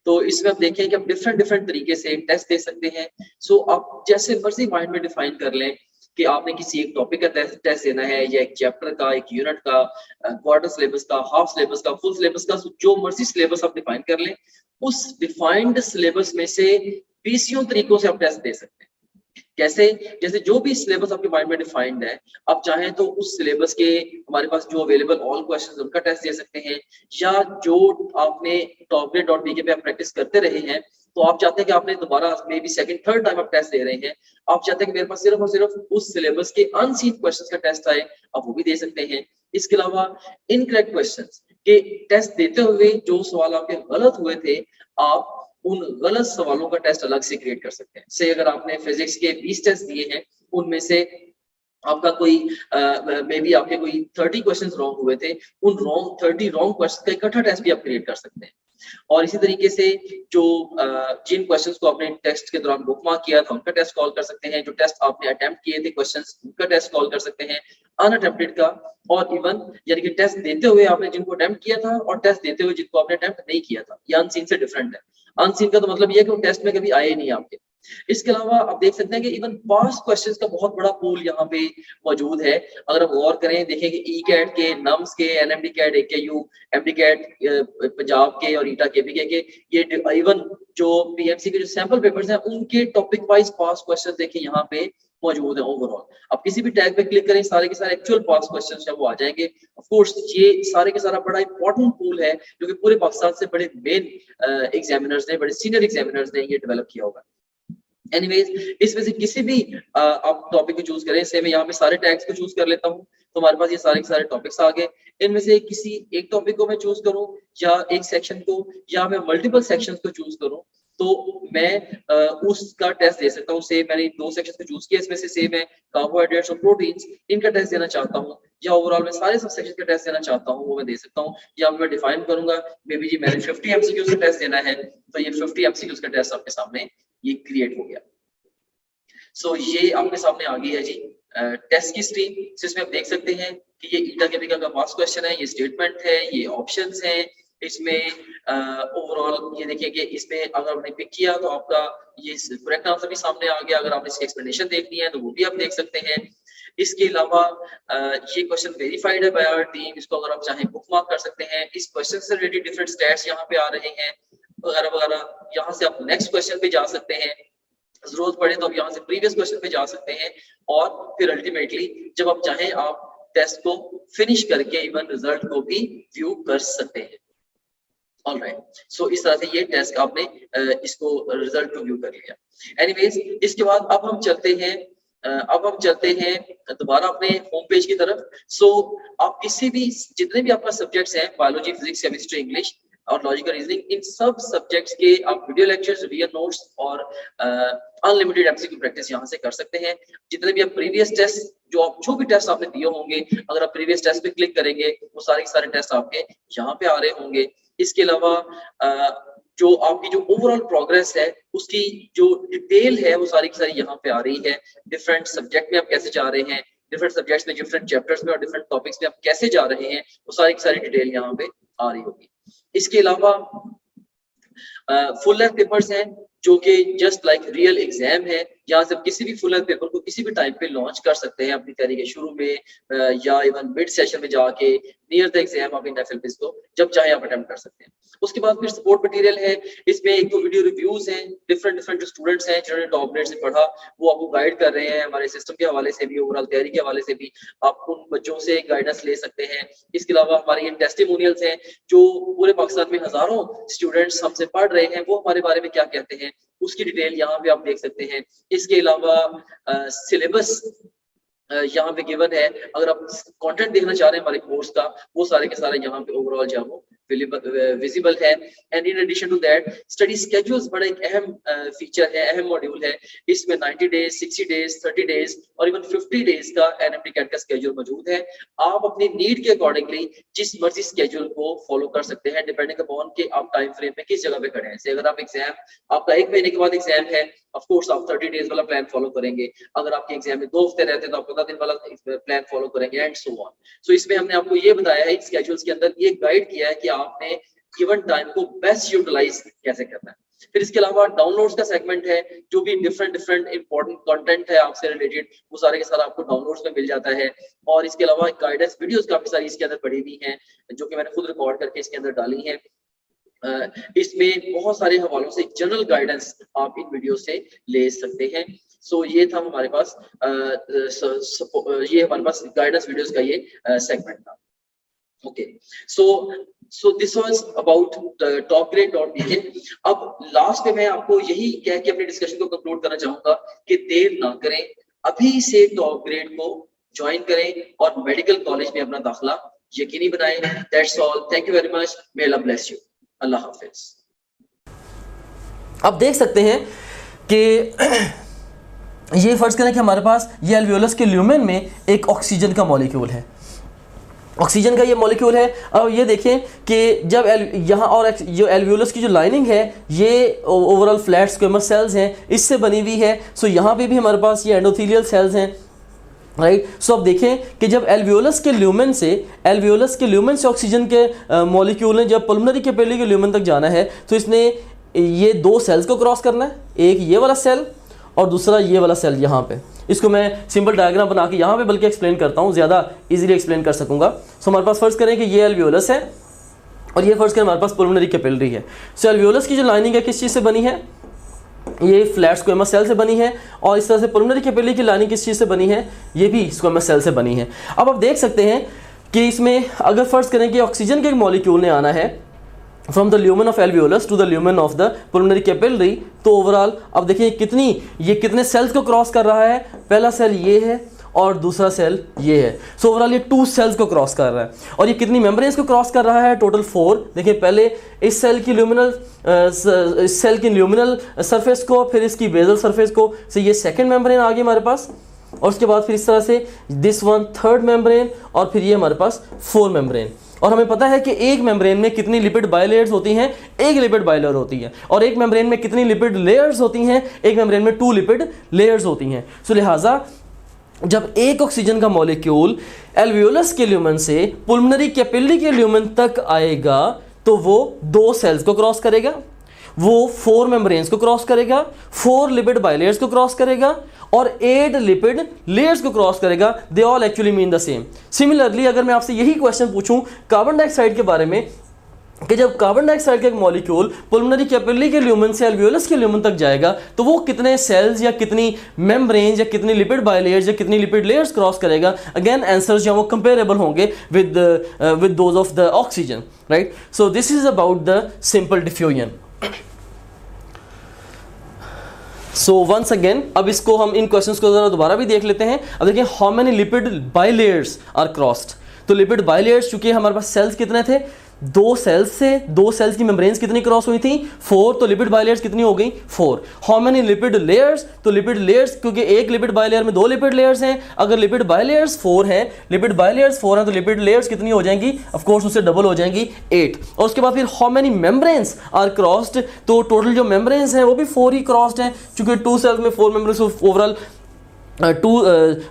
तो इसमें आप देखें कि आप डिफरेंट तरीके से टेस्ट दे सकते हैं। सो आप जैसे मर्जी माइंड में डिफाइन कर लें कि आपने किसी एक टॉपिक का टेस्ट देना है, या एक चैप्टर का, एक यूनिट का, क्वार्टर सिलेबस का, हाफ सिलेबस का, फुल सिलेबस का, जो मर्जी सिलेबस आप डिफाइन कर लें, उस डिफाइंड सिलेबस में से 20 तरीकों से आप टेस्ट दे सकते हैं। कैसे? जैसे जो भी सिलेबस आपके माइंड में डिफाइंड है, आप चाहें तो उस सिलेबस के हमारे पास जो अवेलेबल ऑल क्वेश्चंस उनका टेस्ट दे सकते हैं, या जो आपने topgrade.bk पे आप प्रैक्टिस करते रहे हैं, तो आप चाहते हैं कि आपने दोबारा may be second third time आप टेस्ट दे रहे हैं, आप चाहते हैं कि मेरे पास सिर्फ और सिर्फ उस सिलेबस के अनसीन क्वेश्चंस का टेस्ट आए, आप वो भी दे सकते हैं। इसके अलावा इनकरेक्ट क्वेश्चंस के टेस्ट देते हुए जो सवाल आपके गलत हुए थे, आप उन गलत सवालों का टेस्ट अलग से क्रिएट कर सकते हैं। से अगर आपने फिजिक्स के 20 टेस्ट दिए हैं, उनमें से आपका कोई मे बी आपके कोई 30 क्वेश्चंस रॉन्ग हुए थे, उन 30 रॉन्ग क्वेश्चन का इकट्ठा टेस्ट भी आप क्रिएट कर सकते हैं। और इसी तरीके से जो जिन क्वेश्चंस को आपने टेस्ट के दौरान बुकमार्क किया था, उनका टेस्ट कॉल कर सकते हैं। जो टेस्ट आपने अटेम्प्ट किए थे क्वेश्चंस, उनका टेस्ट कॉल कर सकते हैं, अनअटेम्प्टेड का, और इवन यानी कि टेस्ट देते हुए आपने जिनको अटेम्प्ट किया था और टेस्ट देते हुए जिनको आपने अटेम्प्ट नहीं किया था। ये अनसीन से डिफरेंट है। अनसीन का तो मतलब ये है कि वो टेस्ट में कभी आए ही नहीं आपके। इसके अलावा आप देख सकते हैं कि इवन पास्ट क्वेश्चंस का बहुत बड़ा पूल यहाँ पे मौजूद है। अगर हम गौर करें, देखें कि ई कैट के, नम्स के, NMD CAT, AKU, MD CAT Punjab के और ईटा केपीके के, ये इवन जो पीएमसी के जो सैंपल पेपर्स हैं, उनके टॉपिक वाइज पास्ट क्वेश्चन देखें यहाँ पे मौजूद है ओवरऑल। आप किसी भी टैग पे क्लिक करें, सारे के सारे एक्चुअल पास्ट क्वेश्चंस हैं वो आ जाएंगे। ऑफ कोर्स ये सारे के सारा बड़ा इंपॉर्टेंट पूल है, जो कि पूरे पाकिस्तान से बड़े मेन एग्जामिनर्स ने, बड़े सीनियर एग्जामिनर्स ने ये डेवलप किया होगा। एनीवेज, इसमें से किसी भी आप टॉपिक को चूज करें। से मैं यहाँ पे सारे टैग्स को चूज कर लेता हूँ, तो हमारे पास ये सारे के सारे टॉपिक्स आ गए। इनमें से किसी एक टॉपिक को मैं चूज करूँ, या एक सेक्शन को, या मैं मल्टीपल सेक्शंस को चूज करूँ, तो मैं उसका टेस्ट दे सकता हूँ। से मैंने 2 सेक्शंस को चूज किया, इसमें से मैं कार्बोहाइड्रेट्स और प्रोटीन्स, इनका टेस्ट देना चाहता हूँ, या ओवरऑल मैं सारे सब सेक्शन का टेस्ट देना चाहता हूँ, वो मैं दे सकता हूँ। या मैं डिफाइन करूंगा, मे बी जी मैंने 50 एमसीक्यूज का टेस्ट देना है, तो ये 50 एमसीक्यूज का टेस्ट आपके सामने ये क्रिएट हो गया। सो ये आपके सामने आ गई है जी टेस्ट की स्ट्रीम। इसमें आप देख सकते हैं कि ये ईटा केपीके का पास्ट क्वेश्चन है, ये स्टेटमेंट है, ये ऑप्शंस हैं। इसमें ओवरऑल ये देखिए कि इसमें अगर आपने पिक किया तो आपका ये करेक्ट आंसर भी सामने आ गया। अगर आपने इसकी एक्सप्लेनेशन देखनी है तो वो भी आप देख सकते हैं। इसके अलावा ये क्वेश्चन वेरीफाइड है बाय आवर टीम, इसको अगर आप चाहें बुकमार्क कर सकते हैं। इस क्वेश्चन से रिलेटेड डिफरेंट स्टैट्स यहाँ पे आ रहे हैं वगैरह वगैरह। यहाँ से आप नेक्स्ट क्वेश्चन पे जा सकते हैं, जरूरत पड़े तो आप यहाँ से प्रीवियस क्वेश्चन पे जा सकते हैं, और फिर अल्टीमेटली जब आप चाहें आप टेस्ट को फिनिश करके इवन रिजल्ट को भी व्यू कर सकते हैं। ऑलराइट, सो इस तरह से ये टेस्ट आपने इसको रिजल्ट को व्यू कर लिया। एनीवेज, इसके बाद अब हम चलते हैं दोबारा अपने होम पेज की तरफ। सो आप किसी भी जितने भी आपका सब्जेक्ट्स हैं, बायोलॉजी, फिजिक्स, केमिस्ट्री, इंग्लिश और लॉजिकल रीजनिंग, इन सब सब्जेक्ट्स के आप वीडियो लेक्चर्स, रिवीजन नोट्स और अनलिमिटेड एमसीक्यू प्रैक्टिस यहाँ से कर सकते हैं। जितने भी आप प्रीवियस टेस्ट जो भी टेस्ट आपने दिए होंगे, अगर आप प्रीवियस टेस्ट पे क्लिक करेंगे, वो सारे के सारे टेस्ट आपके यहाँ पे आ रहे होंगे। इसके अलावा जो आपकी जो ओवरऑल प्रोग्रेस है, उसकी जो डिटेल है, वो सारी की सारी यहाँ पे आ रही है। डिफरेंट सब्जेक्ट में आप कैसे जा रहे हैं, डिफरेंट सब्जेक्ट्स में, डिफरेंट चैप्टर्स में और डिफरेंट टॉपिक्स में आप कैसे जा रहे हैं, वो सारी की सारी डिटेल यहाँ पे आ रही होगी। इसके अलावा फुल लेंथ पेपर्स हैं, जो कि जस्ट लाइक रियल एग्जाम है। यहाँ से किसी भी फुल लेंथ पेपर को किसी भी टाइम पे लॉन्च कर सकते हैं अपनी तैयारी के शुरू में या इवन मिड सेशन में जाके नियर द एग्जाम आप इन एफएलपीज को जब चाहे आप अटेम्प्ट कर सकते हैं। उसके बाद फिर सपोर्ट मटेरियल है, इसमें एक दो वीडियो रिव्यूज हैं, डिफरेंट जो स्टूडेंट्स हैं जिन्होंने टॉप ग्रेड से पढ़ा वो आपको गाइड कर रहे हैं, हमारे सिस्टम के हवाले से भी, ओवरऑल तैयारी के हवाले से भी आप उन बच्चों से गाइडेंस ले सकते हैं। इसके अलावा हमारे ये टेस्टिमोनियल्स हैं जो पूरे पाकिस्तान में हजारों स्टूडेंट्स हमसे पढ़ रहे हैं, वो हमारे बारे में क्या कहते हैं उसकी डिटेल यहाँ पे आप देख सकते हैं। इसके अलावा सिलेबस यहाँ पे गिवन है, अगर आप कंटेंट देखना चाह रहे हैं हमारे कोर्स का वो सारे के सारे यहाँ पे ओवरऑल जो है वो विजिबल है। And in addition to that study schedules बड़ा एक अहम फीचर है, अहम मॉड्यूल है। इसमें 90 डेज, 60 डेज, 30 डेज और इवन 50 डेज का एनएमटी कैट का स्केड्यूल मौजूद है। आप अपनी नीड के अकॉर्डिंगली जिस मर्जी स्केड्यूल को फॉलो कर सकते हैं डिपेंडिंग अपॉन कि आप टाइम फ्रेम में किस जगह पे खड़े हैं। जैसे अगर आप एग्जाम आपका 1 महीने के बाद एग्जाम है, ऑफ कोर्स आप 30 डेज वाला प्लान फॉलो करेंगे। अगर आपके एग्जाम में 2 हफ्ते रहते हैं तो आप 15 दिन वाला प्लान फॉलो करेंगे एंड सो ऑन। सो इसमें हमने आपको ये बताया है, स्केड्यूल्स के अंदर ये गाइड किया है कि आपने गिवन टाइम को बेस्ट यूटिलाइज कैसे करना है। फिर इसके अलावा डाउनलोड्स का सेगमेंट है, जो भी डिफरेंट इंपॉर्टेंट कंटेंट है आपसे रिलेटेड वो सारे के सारे आपको डाउनलोड्स में मिल जाता है। और इसके अलावा गाइडेंस वीडियोस काफी सारी इसके अंदर पड़ी हुई हैं जो कि मैंने खुद रिकॉर्ड करके इसके अंदर डाली हैं। इसमें बहुत सारे हवालों से जनरल गाइडेंस आप इन वीडियो से ले सकते हैं। सो ये था हमारे पास ये हमारे पास गाइडेंस वीडियोस का ये सेगमेंट था। Okay, so this was about topgrade.bk। अब लास्ट में मैं आपको यही कह के अपनी डिस्कशन को कंक्लूड करना चाहूंगा कि देर ना करें, अभी से टॉप ग्रेड को ज्वाइन करें और मेडिकल कॉलेज में अपना दाखिला यकीनी बनाएं। That's all, thank you very much, may Allah bless you, Allah हाफिज। आप देख सकते हैं कि ये फर्ज करें कि हमारे पास ये एल्वियोलस के ल्यूमेन में एक ऑक्सीजन का मॉलिक्यूल है, ऑक्सीजन का ये मॉलिक्यूल है। अब ये देखें कि जब यहाँ और जो एल्वियोलस की जो लाइनिंग है ये ओवरऑल फ्लैट स्क्वेमस सेल्स हैं, इससे बनी हुई है। सो यहाँ पे भी हमारे पास ये एंडोथेलियल सेल्स हैं, राइट। सो अब देखें कि जब एल्वियोलस के ल्यूमेन से ऑक्सीजन के मॉलिक्यूल ने जब पल्मोनरी कैपिलरी के ल्यूमेन तक जाना है तो इसने ये 2 सेल्स को क्रॉस करना है, एक ये वाला सेल और दूसरा ये वाला सेल यहाँ पे। इसको मैं सिंपल डायग्राम बना के यहाँ पे बल्कि एक्सप्लेन करता हूँ, ज़्यादा इजीली एक्सप्लेन कर सकूँगा। सो हमारे पास फर्ज करें कि ये एल्वियोलस है और ये फर्ज करें हमारे पास पल्मोनरी कैपिलरी है। सो एल्वियोलस की जो लाइनिंग है किस चीज़ से बनी है, ये फ्लैट स्क्वेमस सेल से बनी है। और इस तरह से पल्मोनरी कैपिलरी की लाइनिंग किस चीज़ से बनी है, ये भी स्क्वेमस सेल से बनी है। अब आप देख सकते हैं कि इसमें अगर फर्ज करें कि ऑक्सीजन के एक मॉलिक्यूल ने आना है from the lumen of alveolus to the lumen of the pulmonary capillary, तो ओवरऑल अब देखिए कितने सेल्स को क्रॉस कर रहा है। पहला सेल ये है और दूसरा सेल ये है। सो ओवरऑल ये 2 सेल्स को क्रॉस कर रहा है। और ये कितनी मेम्ब्रेन्स को क्रॉस कर रहा है, टोटल 4। देखिए पहले इस सेल की ल्यूमिनल सरफेस को, फिर इसकी बेसल सरफेस को, से ये सेकेंड मेम्ब्रेन आ गई हमारे पास। और उसके बाद फिर इस तरह से दिस वन थर्ड मेम्ब्रेन और फिर ये हमारे पास 4 मेम्ब्रेन। और हमें पता है कि एक मेम्ब्रेन में कितनी लिपिड बाइलेयर्स होती हैं, एक लिपिड बाइलेयर होती है। और एक मेम्ब्रेन में कितनी लिपिड लेयर्स होती हैं, एक मेम्ब्रेन में 2 लिपिड लेयर्स होती हैं। सो लिहाजा जब एक ऑक्सीजन का मॉलिक्यूल एल्वियोलस के ल्यूमेन से पल्मोनरी कैपिलरी के ल्यूमेन तक आएगा तो वो 2 सेल्स को क्रॉस करेगा, वो 4 मेम्ब्रेन्स को क्रॉस करेगा, 4 लिपिड बाइलेयर्स को क्रॉस करेगा और 8 लिपिड लेयर्स को क्रॉस करेगा। दे all actually mean the same. Similarly अगर मैं आपसे यही क्वेश्चन पूछूं कार्बन डाइऑक्साइड के बारे में कि जब कार्बन डाइऑक्साइड का एक मॉलिक्यूल पल्मोनरी कैपिलरी के ल्यूमेन से एल्वियोलस के ल्यूमेन तक जाएगा तो वो कितने सेल्स या कितनी मेम्ब्रेन्स या कितनी लिपिड बाइलेयर्स या कितनी लिपिड लेयर्स क्रॉस करेगा। अगेन आंसर्स जो वो कंपेरेबल होंगे with those of the oxygen, right. So this is about the simple diffusion. So once again अब इसको हम इन क्वेश्चंस को जरा दोबारा भी देख लेते हैं। अब देखिए how many lipid bilayers are crossed. तो लिपिड बाइलेयर्स चूंकि हमारे पास सेल्स कितने थे, 2 सेल्स की मेम्ब्रेन्स कितनी क्रॉस हुई थी, 4। तो लिपिड बाइलेयर्स कितनी हो गई, 4। हाउ मेनी लिपिड लेयर्स, तो लिपिड लेयर्स क्योंकि एक लिपिड बाइलेयर में 2 लिपिड लेयर्स हैं, अगर लिपिड बाइलेयर्स 4 हैं तो लिपिड लेयर्स कितनी हो जाएंगी, ऑफ कोर्स उससे डबल हो जाएंगी, 8। और उसके बाद फिर how many membranes are crossed, तो टोटल जो मेम्ब्रेन्स हैं वो भी 4 ही क्रॉस्ड हैं। चूंकि 2 सेल्स में 4 मेम्ब्रेन्स, ओवरऑल टू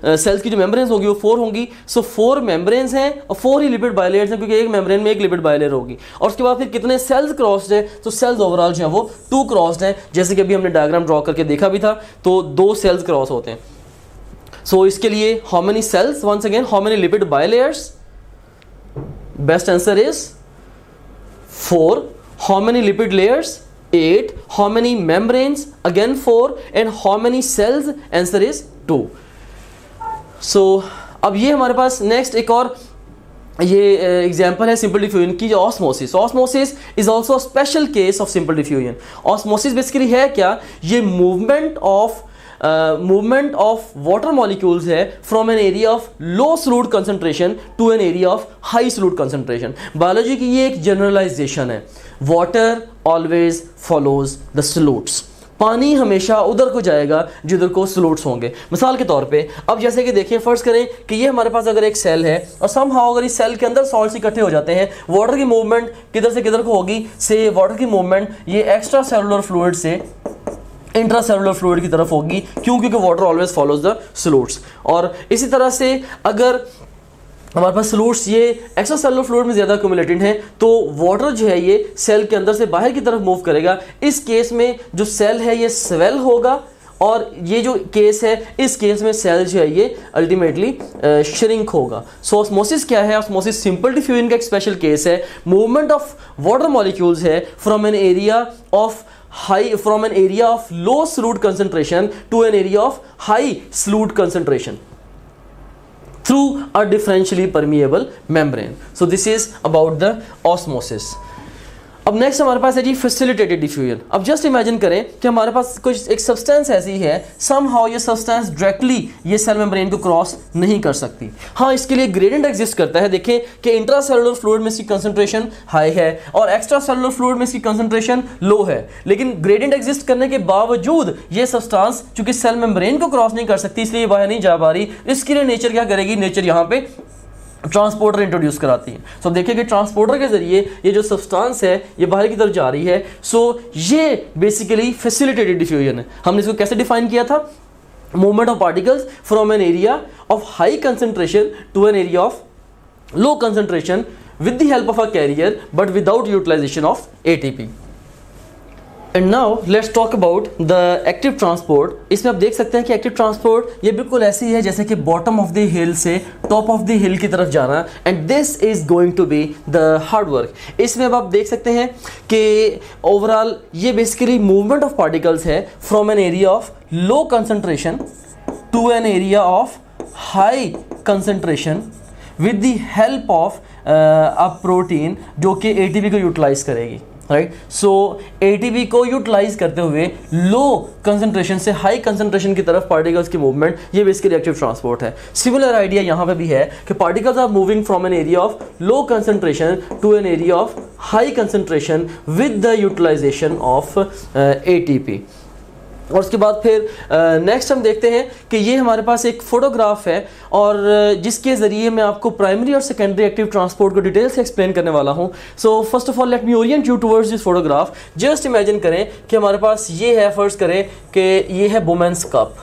सेल्स की जो मेम्ब्रेन्स होगी वो 4 होंगी। सो 4 मेम्ब्रेन्स हैं और 4 ही लिपिड बायलेयर्स हैं, क्योंकि एक मेम्ब्रेन में एक लिपिड बायलेयर होगी। और उसके बाद फिर कितने सेल्स क्रॉस्ड है, तो सेल्स ओवरऑल जो है वो 2 क्रॉस्ड हैं, जैसे कि अभी हमने डायग्राम ड्रॉ करके देखा भी था, तो 2 सेल्स क्रॉस होते हैं। सो इसके लिए how many cells, once again how many lipid bilayers, best answer is 4. How many lipid layers? 8. How many membranes? Again 4. And how many cells? Answer is 2. So अब ये हमारे पास नेक्स्ट एक और ये एग्जाम्पल है सिंपल डिफ्यूजन की, जो osmosis. Osmosis is also special case of simple diffusion. Osmosis basically है क्या, ये मूवमेंट ऑफ वाटर मॉलिक्यूल्स है from an area of low solute concentration to an area of high solute concentration. Biology की ये एक generalization है, water always follows the solutes. पानी हमेशा उधर को जाएगा जिधर को सॉल्यूट्स होंगे। मिसाल के तौर पे अब जैसे कि देखिए, फर्स्ट करें कि ये हमारे पास अगर एक सेल है और समहाउ अगर इस सेल के अंदर सॉल्ट्स इकट्ठे हो जाते हैं, वाटर की मूवमेंट किधर से किधर को होगी, से वाटर की मूवमेंट ये एक्स्ट्रा सेलुलर फ्लूइड से इंट्रासेलुलर फ्लूइड की तरफ होगी। क्यों? क्योंकि water always follows the solutes. और इसी तरह से अगर हमारे पास सॉल्यूट्स ये एक्स्ट्रा सेलुलर फ्लूइड में ज़्यादा एक्यूमुलेटेड हैं, तो वाटर जो है ये सेल के अंदर से बाहर की तरफ मूव करेगा। इस केस में जो सेल है ये स्वेल होगा, और ये जो केस है इस केस में सेल जो है ये अल्टीमेटली श्रिंक होगा। सो ऑस्मोसिस क्या है? ऑस्मोसिस सिंपल डिफ्यूजन का एक स्पेशल केस है। मूवमेंट ऑफ वाटर मॉलिक्यूल्स है from an area of low solute concentration to an area of high solute concentration through a differentially permeable membrane. So this is about the osmosis. अब next हमारे पास है जी facilitated diffusion. अब just imagine करें कि हमारे पास कुछ एक सब्सटेंस ऐसी है, समहाउ ये सब्सटेंस डायरेक्टली ये सेल मेम्ब्रेन को क्रॉस नहीं कर सकती। हाँ, इसके लिए ग्रेडियंट एग्जिस्ट करता है। देखें कि इंट्रासेलुलर फ्लूइड में इसकी कंसंट्रेशन हाई है और एक्स्ट्रा सेलुलर फ्लूइड में इसकी कंसंट्रेशन लो है, लेकिन ग्रेडियंट एग्जिस्ट करने के बावजूद ये सब्सटेंस चूंकि सेल मेम्ब्रेन को क्रॉस नहीं कर सकती, इसलिए बाहर नहीं जा पा रही। इसके लिए नेचर क्या करेगी? नेचर यहाँ पे ट्रांसपोर्टर इंट्रोड्यूस कराती है। सो देखिए कि ट्रांसपोर्टर के जरिए ये जो सब्सटेंस है ये बाहर की तरफ जा रही है। सो ये बेसिकली फैसिलिटेटेड डिफ्यूजन है। हमने इसको कैसे डिफाइन किया था? Movement of particles from an area of high concentration to an area of low concentration with the help of a carrier but without utilization of ATP. And now let's talk about the active transport. इसमें आप देख सकते हैं कि active transport ये बिल्कुल ऐसी है जैसे कि बॉटम ऑफ द हिल से टॉप ऑफ द हिल की तरफ जाना, and this is going to be the hard work. इसमें अब आप देख सकते हैं कि ओवरऑल ये बेसिकली मूवमेंट ऑफ पार्टिकल्स है from an area of low concentration to an area of high concentration with the help of a protein जो कि एटीपी को यूटिलाइज करेगी, राइट। सो एटीपी को यूटिलाइज करते हुए लो कंसंट्रेशन से हाई कंसंट्रेशन की तरफ पार्टिकल्स की मूवमेंट, ये बेसिकली एक्टिव ट्रांसपोर्ट है। सिमिलर आइडिया यहाँ पे भी है कि particles are moving from an area of low concentration to an area of high concentration with the utilization of ATP. और उसके बाद फिर नेक्स्ट हम देखते हैं कि ये हमारे पास एक फोटोग्राफ है और जिसके ज़रिए मैं आपको प्राइमरी और सेकेंडरी एक्टिव ट्रांसपोर्ट को डिटेल से एक्सप्लेन करने वाला हूँ। सो first of all let me orient you towards this photograph. Just imagine करें कि हमारे पास ये है, फर्स्ट करें कि ये है वुमेन्स कप,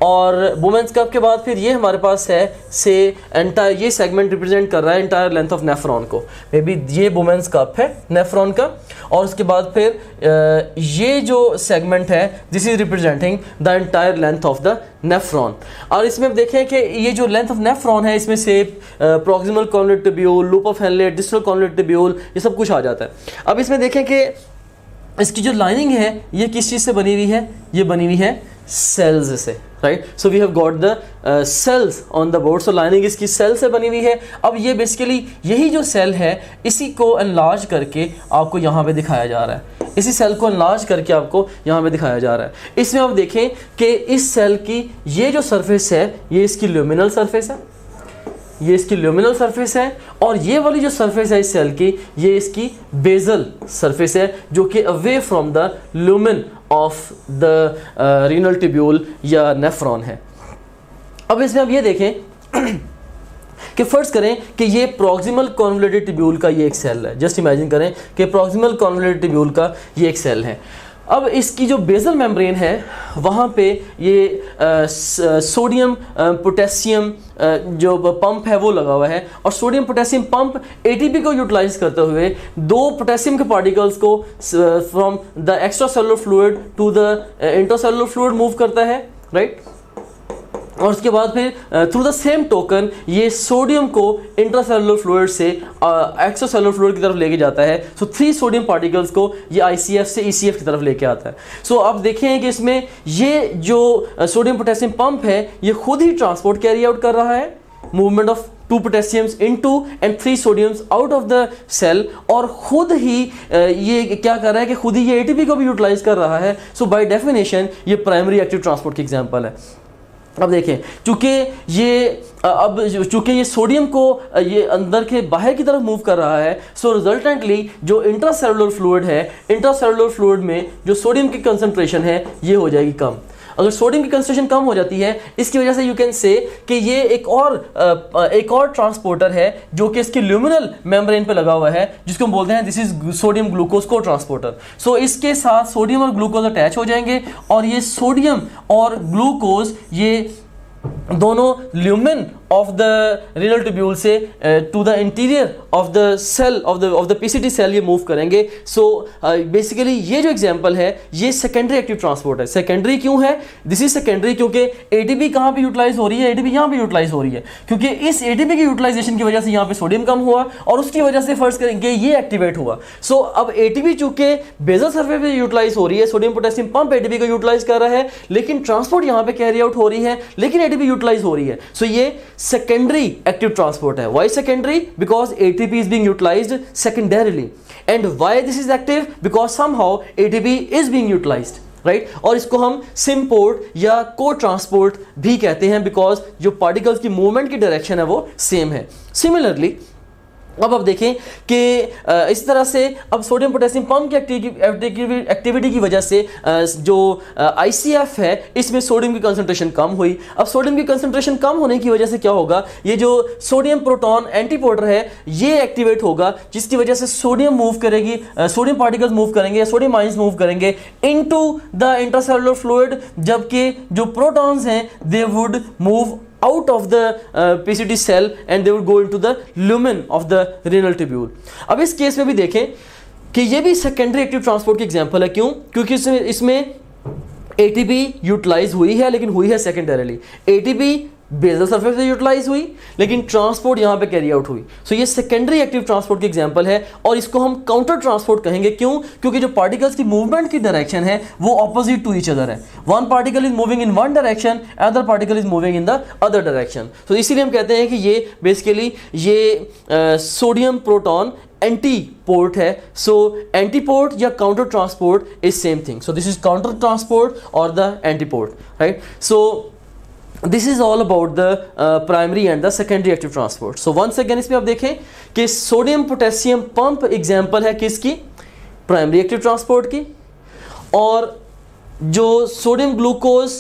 और वुमेन्स कप के बाद फिर ये हमारे पास है से एंटायर, ये सेगमेंट रिप्रेजेंट कर रहा है एंटायर लेंथ ऑफ नेफ्रॉन को। मे बी ये वुमेन्स कप है नेफ्रॉन का, और उसके बाद फिर ये जो सेगमेंट है this is representing the entire length of the nephron. और इसमें आप देखें कि ये जो लेंथ ऑफ नेफ्रॉन है इसमें से proximal convolute tubule, loop of Henle, distal convolute tubule, ये सब कुछ आ जाता है। अब इसमें देखें कि इसकी जो लाइनिंग है ये किस चीज़ से बनी हुई है? ये बनी हुई है सेल्स से, right. So we have got the cells on the board. So lining इसकी सेल से बनी हुई है। अब ये बेसिकली यही जो सेल है इसी को एनलार्ज करके आपको यहाँ पे दिखाया जा रहा है। इसी सेल को एनलार्ज करके आपको यहाँ पे दिखाया जा रहा है। इसमें आप देखें कि इस सेल की ये जो सरफेस है ये इसकी ल्यूमिनल सरफेस है, ये इसकी ल्यूमिनल सरफेस है, और ये वाली जो सरफेस है इस सेल की ये इसकी बेजल सरफेस है जो कि away from the lumen of the renal tubule या नेफ्रॉन है। अब इसमें आप ये देखें कि फर्स्ट करें कि ये प्रॉक्सिमल कॉन्वोल्यूटेड ट्यूब्यूल का ये एक सेल है। जस्ट इमेजिन करें कि प्रॉक्सिमल कॉन्वोल्यूटेड ट्यूब्यूल का ये एक सेल है। अब इसकी जो बेसल मेम्ब्रेन है वहाँ पे ये सोडियम पोटेशियम जो पंप है वो लगा हुआ है, और सोडियम पोटेशियम पंप एटीपी को यूटिलाइज करते हुए दो पोटेशियम के पार्टिकल्स को from the extracellular fluid to the intracellular fluid move करता है, राइट। और उसके बाद फिर थ्रू द सेम टोकन ये सोडियम को इंट्रासेलुलर फ्लूइड से एक्स्ट्रासेलुलर फ्लूइड की तरफ लेके जाता है। सो 3 सोडियम पार्टिकल्स को ये ICF से ECF की तरफ लेके आता है। सो अब देखें कि इसमें ये जो सोडियम पोटेशियम पंप है ये खुद ही ट्रांसपोर्ट कैरी आउट कर रहा है, movement of 2 potassiums into and 3 sodiums out of the cell, और खुद ही ये क्या कर रहा है कि खुद ही ये ATP को भी यूटिलाइज कर रहा है। सो बाय डेफिनेशन ये प्राइमरी एक्टिव ट्रांसपोर्ट की एग्जांपल है। अब देखें चूंकि ये सोडियम को ये अंदर के बाहर की तरफ मूव कर रहा है, सो रिजल्टेंटली जो इंट्रासेलुलर फ्लूइड है, इंट्रासेलुलर फ्लूइड में जो सोडियम की कंसंट्रेशन है ये हो जाएगी कम। अगर सोडियम की कंसंट्रेशन कम हो जाती है, इसकी वजह से यू कैन से कि ये एक और ट्रांसपोर्टर है जो कि इसके ल्यूमिनल मेम्ब्रेन पे लगा हुआ है, जिसको हम बोलते हैं दिस इज सोडियम ग्लूकोज को ट्रांसपोर्टर। सो इसके साथ सोडियम और ग्लूकोज अटैच हो जाएंगे, और ये सोडियम और ग्लूकोज ये दोनों lumen of the renal tubule से to the interior of the cell of the PCT cell ये मूव करेंगे। सो बेसिकली ये जो एग्जांपल है ये सेकेंडरी एक्टिव ट्रांसपोर्ट है। सेकेंडरी क्यों है? दिस इज सेकेंडरी क्योंकि एटीपी कहाँ पे यूटिलाइज हो रही है, एटीपी यहाँ पे यूटिलाइज हो रही है, क्योंकि इस एटीपी की यूटिलाइजेशन की वजह से यहाँ पे सोडियम कम हुआ और उसकी वजह से फर्स्ट करेंगे ये एक्टिवेट हुआ। सो अब एटीपी चूंकि बेसल सरफेस पे यूटिलाइज हो रही है, सोडियम पोटेशियम पंप एटीपी को यूटिलाइज कर रहा है, लेकिन ट्रांसपोर्ट यहाँ पे कैरी आउट हो रही है, लेकिन एटीपी यूटिलाइज हो रही है। सो ये सेकेंडरी एक्टिव ट्रांसपोर्ट है। Why secondary? Because ATP is being utilized secondarily. And why this is active? Because somehow ATP is being utilized, right? और इसको हम सिम्पोर्ट या को ट्रांसपोर्ट भी कहते हैं, बिकॉज जो पार्टिकल्स की मूवमेंट की डायरेक्शन है वो सेम है। सिमिलरली अब आप देखें कि इस तरह से अब सोडियम पोटेशियम पंप की एक्टिविटी की वजह से जो ICF है इसमें सोडियम की कंसंट्रेशन कम हुई। अब सोडियम की कंसंट्रेशन कम होने की वजह से क्या होगा, ये जो सोडियम प्रोटॉन एंटीपोर्टर है ये एक्टिवेट होगा, जिसकी वजह से सोडियम मूव करेगी, सोडियम पार्टिकल्स मूव करेंगे, सोडियम आयंस मूव करेंगे इनटू द इंट्रासेलुलर फ्लूइड, जबकि जो प्रोटॉन्स हैं they would move out of the PCT cell and they would go into the lumen of the renal tubule। अब इस case में भी देखें कि ये भी सेकेंडरी एक्टिव ट्रांसपोर्ट की एग्जांपल है। क्यों? क्योंकि इसमें ATP यूटिलाइज हुई है, लेकिन हुई है सेकेंडरीली। ATP बेसल सरफेस से यूटिलाइज हुई, लेकिन ट्रांसपोर्ट यहाँ पे कैरी आउट हुई। सो ये सेकेंडरी एक्टिव ट्रांसपोर्ट की एग्जांपल है, और इसको हम काउंटर ट्रांसपोर्ट कहेंगे। क्यों? क्योंकि जो पार्टिकल्स की मूवमेंट की डायरेक्शन है वो ऑपोजिट टू ईच अदर है। One particle is moving in one direction, other particle is moving in the other direction. तो इसीलिए हम कहते हैं कि ये बेसिकली ये सोडियम प्रोटॉन एंटी पोर्ट है। सो एंटी पोर्ट या counter transport is same thing. So this is counter transport और the antiport, right. So this is all about the primary and the secondary active transport. So once again इसमें आप देखें कि sodium potassium pump example है किसकी? Primary active transport की। और जो सोडियम ग्लूकोज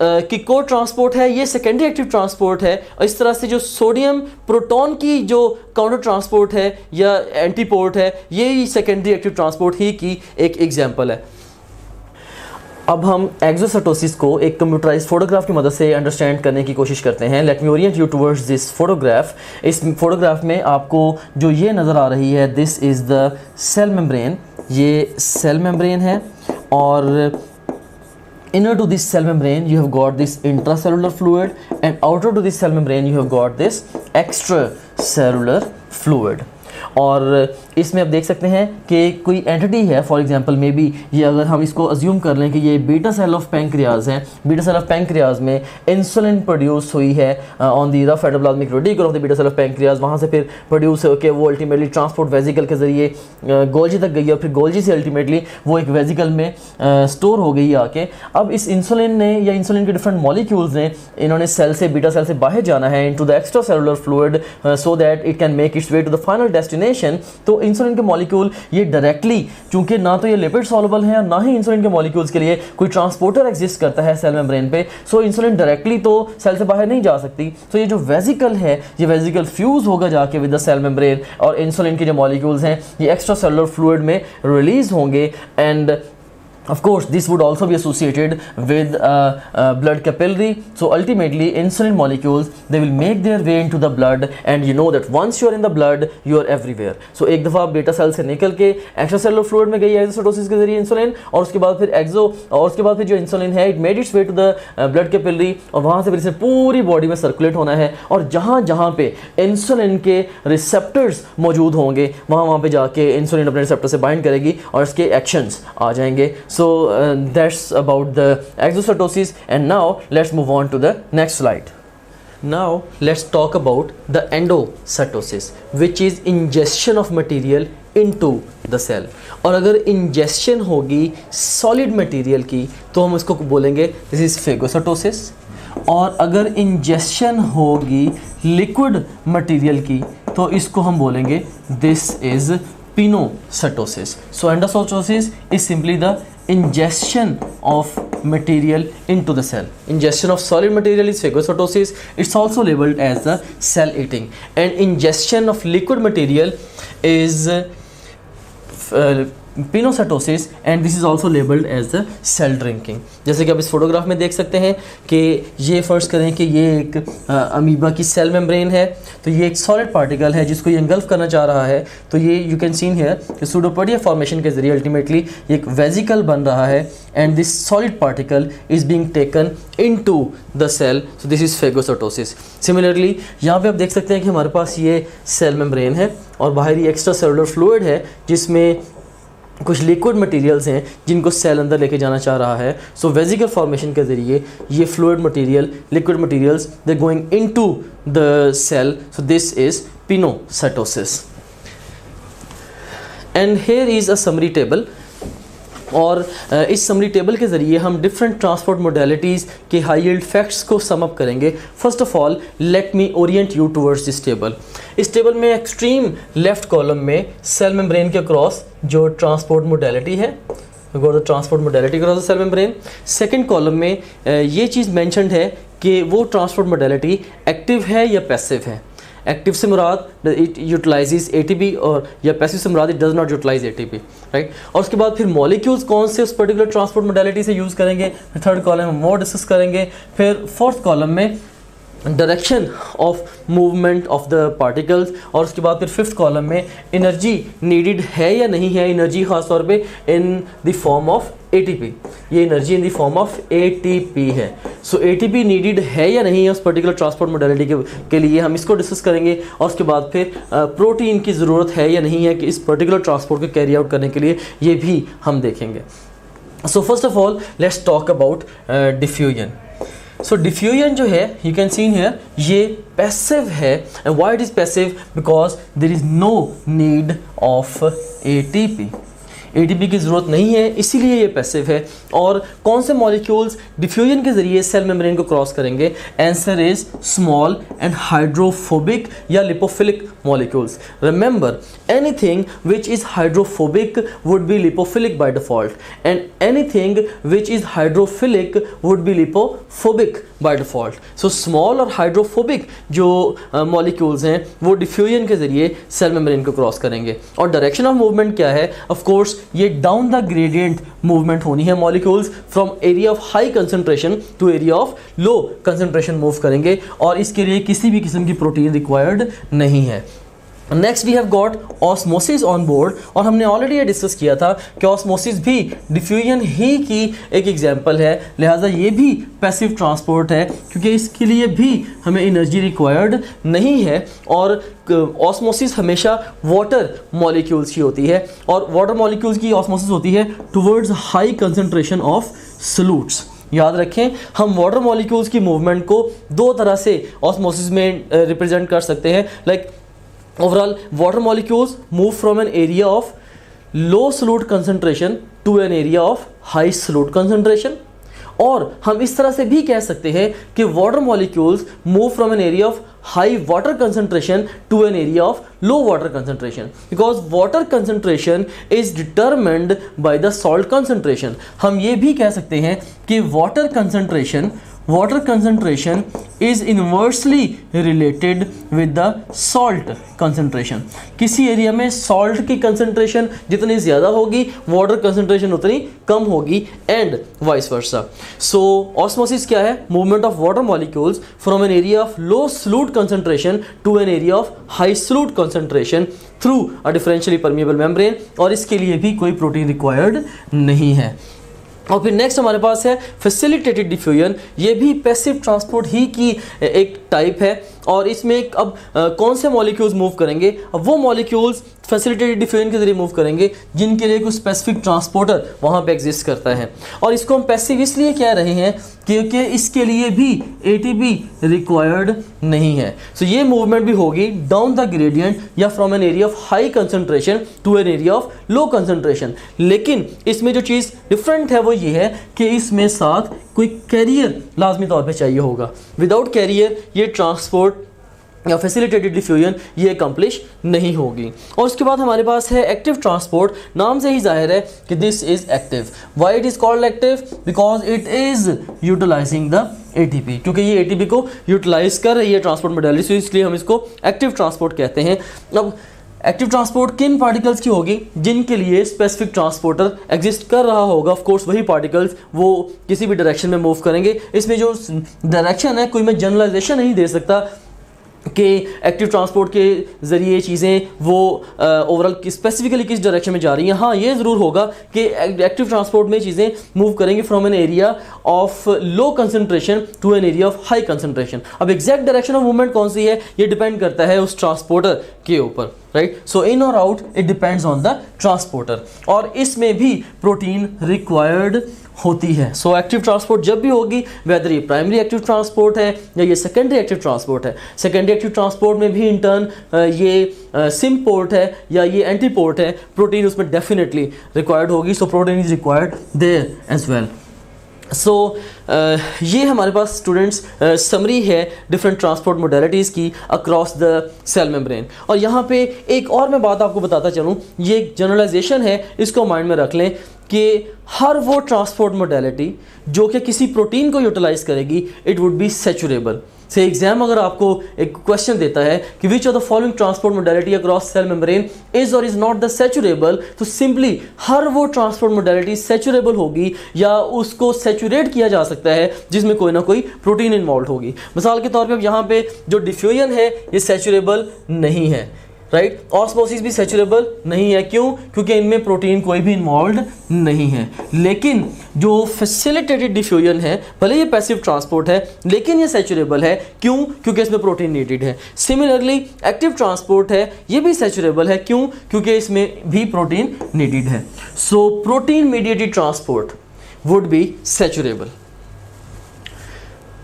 की को ट्रांसपोर्ट है ये सेकेंडरी एक्टिव ट्रांसपोर्ट है। और इस तरह से जो सोडियम प्रोटॉन की जो काउंटर ट्रांसपोर्ट है या एंटीपोर्ट है ये सेकेंडरी एक्टिव ट्रांसपोर्ट ही की एक एग्जांपल है। अब हम एक्सोसाइटोसिस को एक कंप्यूटराइज्ड फोटोग्राफ की मदद से अंडरस्टैंड करने की कोशिश करते हैं। Let me orient you towards this photograph. इस फोटोग्राफ में आपको जो ये नज़र आ रही है this is the cell membrane. ये सेल मेम्ब्रेन है, और inner to this cell membrane you have got this intracellular fluid, and outer to this cell membrane you have got this extracellular fluid। और इसमें आप देख सकते हैं कि कोई एंटिटी है, फॉर एग्जांपल मे बी ये अगर हम इसको अज्यूम कर लें कि ये बीटा सेल ऑफ पैंक्रियाज है। बीटा सेल ऑफ पैंक्रियाज में इंसुलिन प्रोड्यूस हुई है on the rough endoplasmic reticulum of the beta cell of pancreas. वहाँ से फिर प्रोड्यूस होकर वो अल्टीमेटली ट्रांसपोर्ट वेजिकल के जरिए गोल्जी तक गई, और फिर गोल्जी से अल्टीमेटली वो एक वेजिकल में स्टोर हो गई आके। अब इस इंसुलिन ने या इंसुलिन के डिफरेंट मॉलिक्यूल्स ने इन्होंने सेल से बीटा सेल से बाहर जाना है into the extracellular fluid so that it can make its way to the final destination. तो इंसुलिन के मॉलिक्यूल ये डायरेक्टली, चूंकि ना तो ये लिपिड सॉल्युबल है, ना ही इंसुलिन के मॉलिक्यूल्स के लिए कोई ट्रांसपोर्टर एग्जिस्ट करता है सेल मेम्ब्रेन पे। सो इंसुलिन डायरेक्टली तो सेल से बाहर नहीं जा सकती। तो ये जो वेजिकल है ये वेजिकल फ्यूज होगा जाके विद द सेल मेम्ब्रेन, और इंसुलिन के जो मॉलिक्यूल्स हैं ये एक्स्ट्रा सेलुलर फ्लूइड में रिलीज होंगे। And Of course, this would also be associated with blood capillary. So ultimately, insulin molecules, they will make their way into the blood, and you know that once you are in the blood, you are everywhere. So एक दफ़ा बेटा cell से निकल के extracellular fluid में गई exocytosis के जरिए इंसुलिन, और उसके बाद फिर एक्सो, और उसके बाद फिर जो इंसुलिन है, it made its way to the blood capillary, और वहाँ से फिर इसे पूरी बॉडी में सर्कुलेट होना है, और जहाँ जहाँ पे इंसुलिन के रिसेप्टर्स मौजूद होंगे वहाँ पे जाके इंसुलिन अपने रिसेप्टर से बाइंड करेगी और इसके एक्शंस आ जाएंगे. So that's about the exocytosis, and now let's move on to the next slide. Now let's talk about the endocytosis, which is ingestion of material into the cell. और अगर ingestion होगी solid material की तो हम इसको बोलेंगे this is phagocytosis, और अगर ingestion होगी liquid material की तो इसको हम बोलेंगे this is pinocytosis. So endocytosis is simply the ingestion of material into the cell. Ingestion of solid material is phagocytosis. It's also labeled as the cell eating, and ingestion of liquid material is pinocytosis, and this is also labelled as the cell drinking. जैसे कि आप इस photograph में देख सकते हैं कि ये फ़र्ज़ करें कि ये एक अमीबा की सेल मेम्ब्रेन है, तो ये एक सॉलिड पार्टिकल है जिसको ये इंगल्फ करना चाह रहा है. तो ये यू कैन सीन हियर कि सूडोपोडिया फॉर्मेशन के ज़रिए अल्टीमेटली एक वेजिकल बन रहा है, and this solid particle is being taken into the cell. So this is phagocytosis. Similarly यहाँ पे आप देख सकते हैं कि हमारे पास ये सेल मेम्ब्रेन है और बाहरी एक्स्ट्रा सेलुलर फ्लूइड है जिसमें कुछ लिक्विड मटेरियल्स हैं जिनको सेल अंदर लेके जाना चाह रहा है. सो वेजिकल फॉर्मेशन के ज़रिए ये fluid material, liquid materials, they going into the cell. So this is pinocytosis. And here is a summary table, और इस समरी टेबल के ज़रिए हम डिफरेंट ट्रांसपोर्ट मोडेलिटीज़ के हाई यील्ड फैक्ट्स को सम अप करेंगे. First of all let me orient you towards this table. इस table में एक्सट्रीम लेफ्ट कॉलम में सेल मेम्ब्रेन के अक्रॉस जो ट्रांसपोर्ट मोडेलिटी है, got the transport modality across the cell membrane. Second column में ये चीज़ mentioned है कि वो ट्रांसपोर्ट मोडेलिटी एक्टिव है या पैसिव है. एक्टिव से मुराद इट यूटिलाइजेज ATP, और या पैसिव से मुराद it does not utilize ATP, right. और उसके बाद फिर मॉलिक्यूल्स कौन से उस पर्टिकुलर ट्रांसपोर्ट मोडेलिटी से यूज़ करेंगे, फिर थर्ड कॉलम में मोर डिस्कस करेंगे. फिर फोर्थ कॉलम में direction of movement of the particles, और उसके बाद फिर फिफ्थ कॉलम में एनर्जी नीडेड है या नहीं है. एनर्जी ख़ास तौर पे in the form of ATP, ये energy in the form of ATP है. सो ATP नीडेड है या नहीं है उस पर्टिकुलर ट्रांसपोर्ट मोडेलिटी के लिए, हम इसको डिस्कस करेंगे. और उसके बाद फिर प्रोटीन की ज़रूरत है या नहीं है कि इस पर्टिकुलर ट्रांसपोर्ट को कैरी आउट करने के लिए, ये भी हम देखेंगे. So first of all let's talk about diffusion. So diffusion जो है, यू कैन सीन हियर, ये पैसिव है. And why it is passive? Because there is no need of ATP. ATP की ज़रूरत नहीं है, इसीलिए ये पैसिव है. और कौन से मॉलिक्यूल्स डिफ्यूजन के ज़रिए सेल मेम्ब्रेन को क्रॉस करेंगे? Answer is small and hydrophobic या lipophilic molecules. Remember, anything which is hydrophobic would be lipophilic by default, and anything which is hydrophilic would be lipophobic by default. So small और hydrophobic जो molecules हैं वो diffusion के ज़रिए cell membrane को cross करेंगे. और डायरेक्शन ऑफ मूवमेंट क्या है? ऑफ कोर्स ये डाउन द ग्रेडियंट मूवमेंट होनी है. Molecules from area of high concentration to area of low concentration move करेंगे, और इसके लिए किसी भी किस्म की प्रोटीन रिक्वायर्ड नहीं है. Next we have got osmosis on board, और हमने ऑलरेडी ये डिस्कस किया था कि ऑस्मोसिस भी डिफ्यूजन ही की एक एग्जांपल है, लिहाजा ये भी पैसिव ट्रांसपोर्ट है क्योंकि इसके लिए भी हमें एनर्जी रिक्वायर्ड नहीं है. और ऑस्मोसिस हमेशा वाटर मॉलिक्यूल्स की होती है, और वाटर मॉलिक्यूल्स की ऑस्मोसिस होती है towards high concentration of solutes. याद रखें, हम वाटर मॉलिक्यूल्स की मूवमेंट को दो तरह से ऑस्मोसिस में रिप्रेजेंट कर सकते हैं. Like overall water molecules move from an area of low solute concentration to an area of high solute concentration. और हम इस तरह से भी कह सकते हैं कि water molecules move from an area of high water concentration to an area of low water concentration, because water concentration is determined by the salt concentration. हम ये भी कह सकते हैं कि water concentration water concentration is inversely related with the salt concentration. किसी एरिया में सॉल्ट की कंसंट्रेशन जितनी ज़्यादा होगी वाटर कंसंट्रेशन उतनी कम होगी and vice versa. So osmosis क्या है? Movement of water molecules from an area of low solute concentration to an area of high solute concentration through a differentially permeable membrane, और इसके लिए भी कोई प्रोटीन रिक्वायर्ड नहीं है। और फिर नेक्स्ट हमारे पास है फैसिलिटेटेड डिफ्यूजन। ये भी पैसिव ट्रांसपोर्ट ही की एक टाइप है, और इसमें अब कौन से मॉलिक्यूल्स मूव करेंगे? अब वो मॉलिक्यूल्स फैसिलिटेटेड डिफ्यूजन के जरिए मूव करेंगे जिनके लिए कुछ स्पेसिफिक ट्रांसपोर्टर वहाँ पे एग्जिस्ट करता है। और इसको हम पैसिव इसलिए कह रहे हैं क्योंकि इसके लिए भी एटीपी रिक्वायर्ड नहीं है। सो ये मूवमेंट भी होगी डाउन द ग्रेडियंट या from an area of high concentration to an area of low concentration. लेकिन इसमें जो चीज़ डिफरेंट है वो ये है कि इसमें साथ कोई कैरियर लाजमी तौर पे चाहिए होगा। विदाउट कैरियर ये ट्रांसपोर्ट या फैसिलिटेटेड डिफ्यूजन ये अकम्प्लिश नहीं होगी। और उसके बाद हमारे पास है एक्टिव ट्रांसपोर्ट। नाम से ही जाहिर है कि this is active. Why it is called active? Because it is utilizing the ATP, क्योंकि ये एटीपी को यूटिलाइज कर रही है ट्रांसपोर्ट मॉडलिटी, तो इसलिए हम इसको एक्टिव ट्रांसपोर्ट कहते हैं। अब एक्टिव ट्रांसपोर्ट किन पार्टिकल्स की होगी? जिनके लिए स्पेसिफिक ट्रांसपोर्टर एग्जिस्ट कर रहा होगा। ऑफ कोर्स वही पार्टिकल्स वो किसी भी डायरेक्शन में मूव करेंगे। इसमें जो डायरेक्शन है कोई मैं जनरलाइजेशन नहीं दे सकता कि एक्टिव ट्रांसपोर्ट के ज़रिए चीज़ें वो ओवरऑल स्पेसिफिकली किस डायरेक्शन में जा रही हैं। हाँ, ये ज़रूर होगा कि एक्टिव ट्रांसपोर्ट में चीज़ें मूव करेंगी from an area of low concentration to an area of high concentration. अब एग्जैक्ट डायरेक्शन ऑफ मूवमेंट कौन सी है ये डिपेंड करता है उस ट्रांसपोर्टर के ऊपर, राइट। सो इन और out it depends on the transporter, और इसमें भी प्रोटीन रिक्वायर्ड होती है। सो एक्टिव ट्रांसपोर्ट जब भी होगी, वेदर ये प्राइमरी एक्टिव ट्रांसपोर्ट है या ये सेकेंडरी एक्टिव ट्रांसपोर्ट है। सेकेंडरी एक्टिव ट्रांसपोर्ट में भी इन टर्न ये सिम पोर्ट है या ये एंटी पोर्ट है, प्रोटीन उसमें डेफिनेटली रिक्वायर्ड होगी। So protein is required there as well. So ये हमारे पास स्टूडेंट्स समरी है डिफरेंट ट्रांसपोर्ट मोडेलिटीज़ की अक्रॉस द सेल मेम्ब्रेन। और यहाँ पे एक और मैं बात आपको बताता चलूँ, ये एक जनरलाइजेशन है, इसको माइंड में रख लें कि हर वो ट्रांसपोर्ट मोडेलिटी जो कि किसी प्रोटीन को यूटिलाइज करेगी इट वुड बी सैचुरेबल। से एग्जाम अगर आपको एक क्वेश्चन देता है कि which of the following transport modality across cell membrane is और इज नॉट द सैचुरेबल, तो सिंपली हर वो ट्रांसपोर्ट मोडेलिटी सैचुरेबल होगी या उसको सैचुरेट किया जा सकता है जिसमें कोई ना कोई प्रोटीन इन्वॉल्व होगी। मिसाल के तौर पे अब यहाँ पे जो डिफ्यूजन है ये सैचुरेबल नहीं है, राइट। ऑस्मोसिस भी सैचुरेबल नहीं है, क्यों? क्योंकि इनमें प्रोटीन कोई भी इन्वॉल्व नहीं है। लेकिन जो फैसिलिटेटेड डिफ्यूजन है, भले ये पैसिव ट्रांसपोर्ट है लेकिन ये सैचुरेबल है, क्यों? क्योंकि इसमें प्रोटीन नीडेड है। सिमिलरली एक्टिव ट्रांसपोर्ट है, ये भी सैचुरेबल है, क्यों? क्योंकि इसमें भी प्रोटीन नीडेड है। So protein mediated transport would be saturable.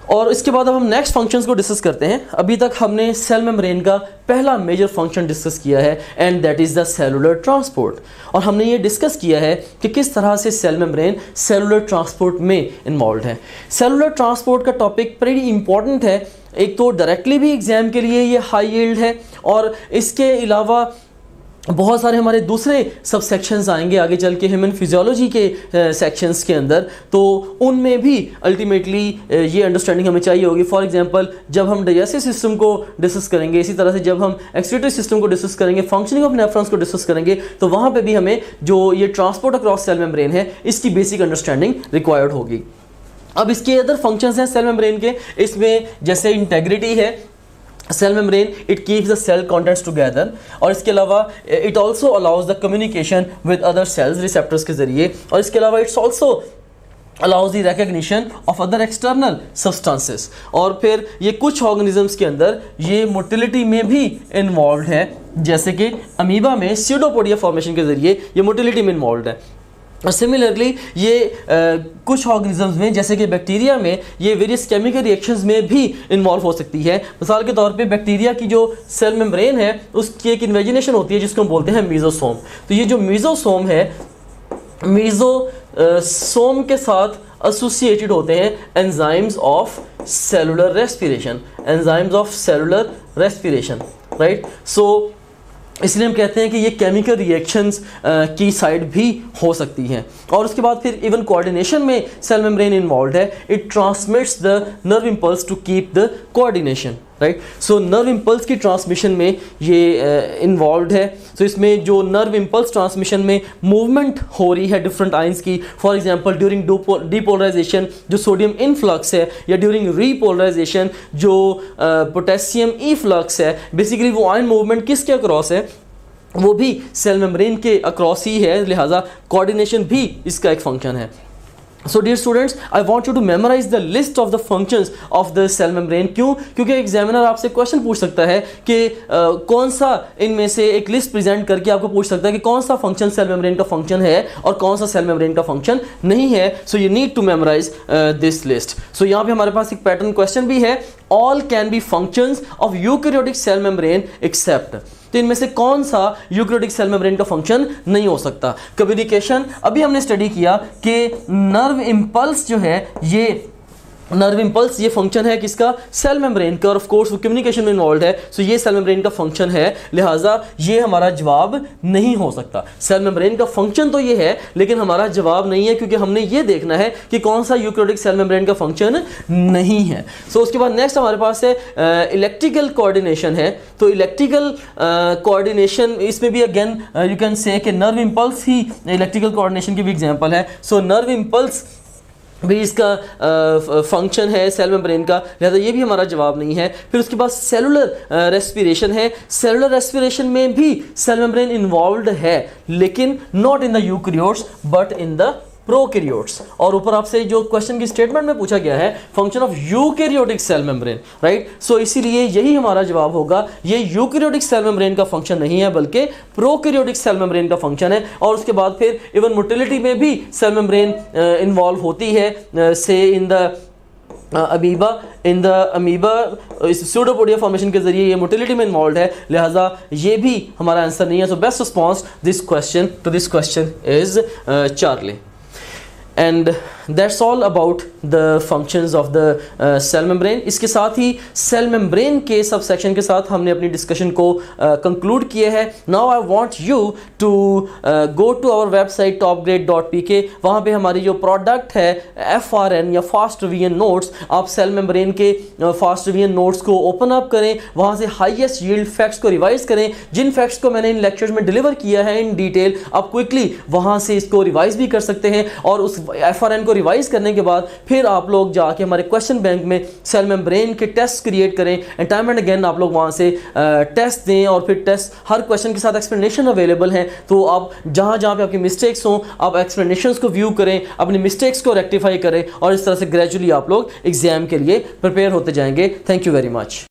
और इसके बाद अब हम नेक्स्ट फंक्शंस को डिस्कस करते हैं। अभी तक हमने सेल मेम्ब्रेन का पहला मेजर फंक्शन डिस्कस किया है and that is the cellular transport, और हमने ये डिस्कस किया है कि किस तरह से सेल मेम्ब्रेन सेलुलर ट्रांसपोर्ट में इन्वॉल्व है। सेलुलर ट्रांसपोर्ट का टॉपिक बड़ी इंपॉर्टेंट है। एक तो डायरेक्टली भी एग्जाम के लिए ये हाई यील्ड है, और इसके अलावा बहुत सारे हमारे दूसरे सब सेक्शंस आएंगे आगे चल के ह्यूमन फिजियोलॉजी के सेक्शंस के अंदर, तो उनमें भी अल्टीमेटली ये अंडरस्टैंडिंग हमें चाहिए होगी। फॉर एग्जांपल जब हम डाइजेस्टिव सिस्टम को डिस्कस करेंगे, इसी तरह से जब हम एक्सक्रीटरी सिस्टम को डिस्कस करेंगे, फंक्शनिंग ऑफ नेफ्रॉन्स को डिस्कस करेंगे, तो वहाँ पे भी हमें जो ये ट्रांसपोर्ट अक्रॉस सेल मेम्ब्रेन है इसकी बेसिक अंडरस्टैंडिंग रिक्वायर्ड होगी। अब इसके अदर फंक्शंस हैं सेल मेम्ब्रेन के, इसमें जैसे इंटेग्रिटी है, cell membrane it keeps the cell contents together, और इसके अलावा it also allows the communication with other cells receptors के जरिए, और इसके अलावा it's also allows the recognition of other external substances. और फिर ये कुछ ऑर्गेनिजम्स के अंदर ये मोटिलिटी में भी इन्वॉल्व है, जैसे कि अमीबा में स्यूडोपोडिया फॉर्मेशन के जरिए ये मोटिलिटी में इन्वॉल्व है। और सिमिलरली ये कुछ ऑर्गेनिजम्स में जैसे कि बैक्टीरिया में ये वेरियस केमिकल रिएक्शंस में भी इन्वॉल्व हो सकती है। मिसाल के तौर पे बैक्टीरिया की जो सेल मेम्ब्रेन है उसकी एक इन्वेजिनेशन होती है जिसको हम बोलते हैं मीजोसोम। तो ये जो मीजोसोम है, मीजोसोम के साथ एसोसिएटेड होते हैं enzymes of cellular respiration, enzymes of cellular respiration, right. So इसलिए हम कहते हैं कि ये केमिकल रिएक्शंस की साइड भी हो सकती हैं। और उसके बाद फिर इवन कोऑर्डिनेशन में सेल मेम्ब्रेन इन्वॉल्व है। It transmits the nerve impulse to keep the coordination, right. So nerve impulse की ट्रांसमिशन में ये इन्वॉल्व है। सो इसमें जो नर्व इम्पल्स ट्रांसमिशन में मूवमेंट हो रही है डिफरेंट आयंस की, फॉर एग्जांपल ड्यूरिंग डीपोलराइजेशन जो सोडियम इनफ्लक्स है, या ड्यूरिंग रीपोलराइजेशन जो पोटेशियम इफ्लक्स है, बेसिकली वो आयन मूवमेंट किसके अक्रॉस है, वो भी सेल मेम्ब्रेन के अक्रॉस ही है, लिहाजा कोऑर्डिनेशन भी इसका एक फंक्शन है। So dear students, I want you to memorize the list of the functions of the cell membrane। क्यों? क्योंकि एग्जामिनर आपसे क्वेश्चन पूछ सकता है कि कौन सा इनमें से एक लिस्ट प्रेजेंट करके आपको पूछ सकता है कि कौन सा फंक्शन सेल मेम्ब्रेन का फंक्शन है और कौन सा सेल मेम्ब्रेन का फंक्शन नहीं है। So you need to memorize this list. So यहाँ पे हमारे पास एक पैटर्न क्वेश्चन भी है, all can be functions of eukaryotic cell membrane except. तो इनमें से कौन सा यूकैरियोटिक सेल मेम्ब्रेन का फंक्शन नहीं हो सकता। कम्युनिकेशन, अभी हमने स्टडी किया कि नर्व इम्पल्स जो है, ये नर्व इम्पल्स ये फंक्शन है किसका, सेल मेम्ब्रेन का, और ऑफ कोर्स वो कम्युनिकेशन में इन्वॉल्व है। सो ये सेल मेम्ब्रेन का फंक्शन है, लिहाजा ये हमारा जवाब नहीं हो सकता। सेल मेम्ब्रेन का फंक्शन तो ये है लेकिन हमारा जवाब नहीं है, क्योंकि हमने ये देखना है कि कौन सा यूकैरियोटिक सेल मेम्ब्रेन का फंक्शन नहीं है। सो उसके बाद नेक्स्ट हमारे पास है इलेक्ट्रिकल कोऑर्डिनेशन है। तो इलेक्ट्रिकल कोऑर्डिनेशन, इसमें भी अगेन यू कैन से कि नर्व इम्पल्स ही इलेक्ट्रिकल कोऑर्डिनेशन की भी एग्जांपल है। सो नर्व इम्पल्स भी इसका फंक्शन है सेल मेम्ब्रेन का, लिहाजा ये भी हमारा जवाब नहीं है। फिर उसके बाद सेलुलर रेस्पिरेशन है। सेलुलर रेस्पिरेशन में भी सेल मेम्ब्रेन इन्वॉल्व्ड है, लेकिन not in the eukaryotes but in the prokaryotes. और ऊपर आपसे जो क्वेश्चन की स्टेटमेंट में पूछा गया है, function of eukaryotic cell membrane, right. So इसीलिए यही हमारा जवाब होगा, ये यूकैरियोटिक सेल मेम्ब्रेन का फंक्शन नहीं है बल्कि प्रोकैरियोटिक सेल मेम्ब्रेन का फंक्शन है। और उसके बाद फिर इवन मोटिलिटी में भी सेल मेम्ब्रेन इन्वॉल्व होती है, से in the amoeba pseudopodia formation के जरिए ये मोटिलिटी में इन्वॉल्व है, लिहाजा ये भी हमारा आंसर नहीं है। So best response this question is Charlie. And that's all about the functions of the cell membrane. इसके साथ ही सेल मेम्ब्रेन के सब सेक्शन के साथ हमने अपनी डिस्कशन को कंक्लूड किए हैं। Now I want you to go to our website topgrade.pk। वहाँ पे हमारी जो प्रोडक्ट है FRN या फास्ट रिवीजन नोट्स, आप सेल मेम्ब्रेन के फास्ट रिवीजन नोट्स को ओपन अप करें, वहाँ से हाईएस्ट यील्ड फैक्ट्स को रिवाइज करें। जिन फैक्ट्स को मैंने इन लेक्चर्स में डिलीवर किया है इन डिटेल, आप क्विकली वहाँ से इसको रिवाइज भी कर सकते हैं। और उस FRN को रिवाइज करने के बाद फिर आप लोग जाके हमारे क्वेश्चन बैंक में सेल मेम्ब्रेन के टेस्ट क्रिएट करें, एंड टाइम एंड अगेन आप लोग वहाँ से टेस्ट दें, और फिर टेस्ट हर क्वेश्चन के साथ एक्सप्लेनेशन अवेलेबल हैं। तो आप जहाँ जहाँ पे आपकी मिस्टेक्स हों, आप एक्सप्लेनेशंस को व्यू करें, अपनी मिस्टेक्स को रेक्टिफाई करें, और इस तरह से ग्रेजुअली आप लोग एग्जाम के लिए प्रिपेयर होते जाएंगे। Thank you very much.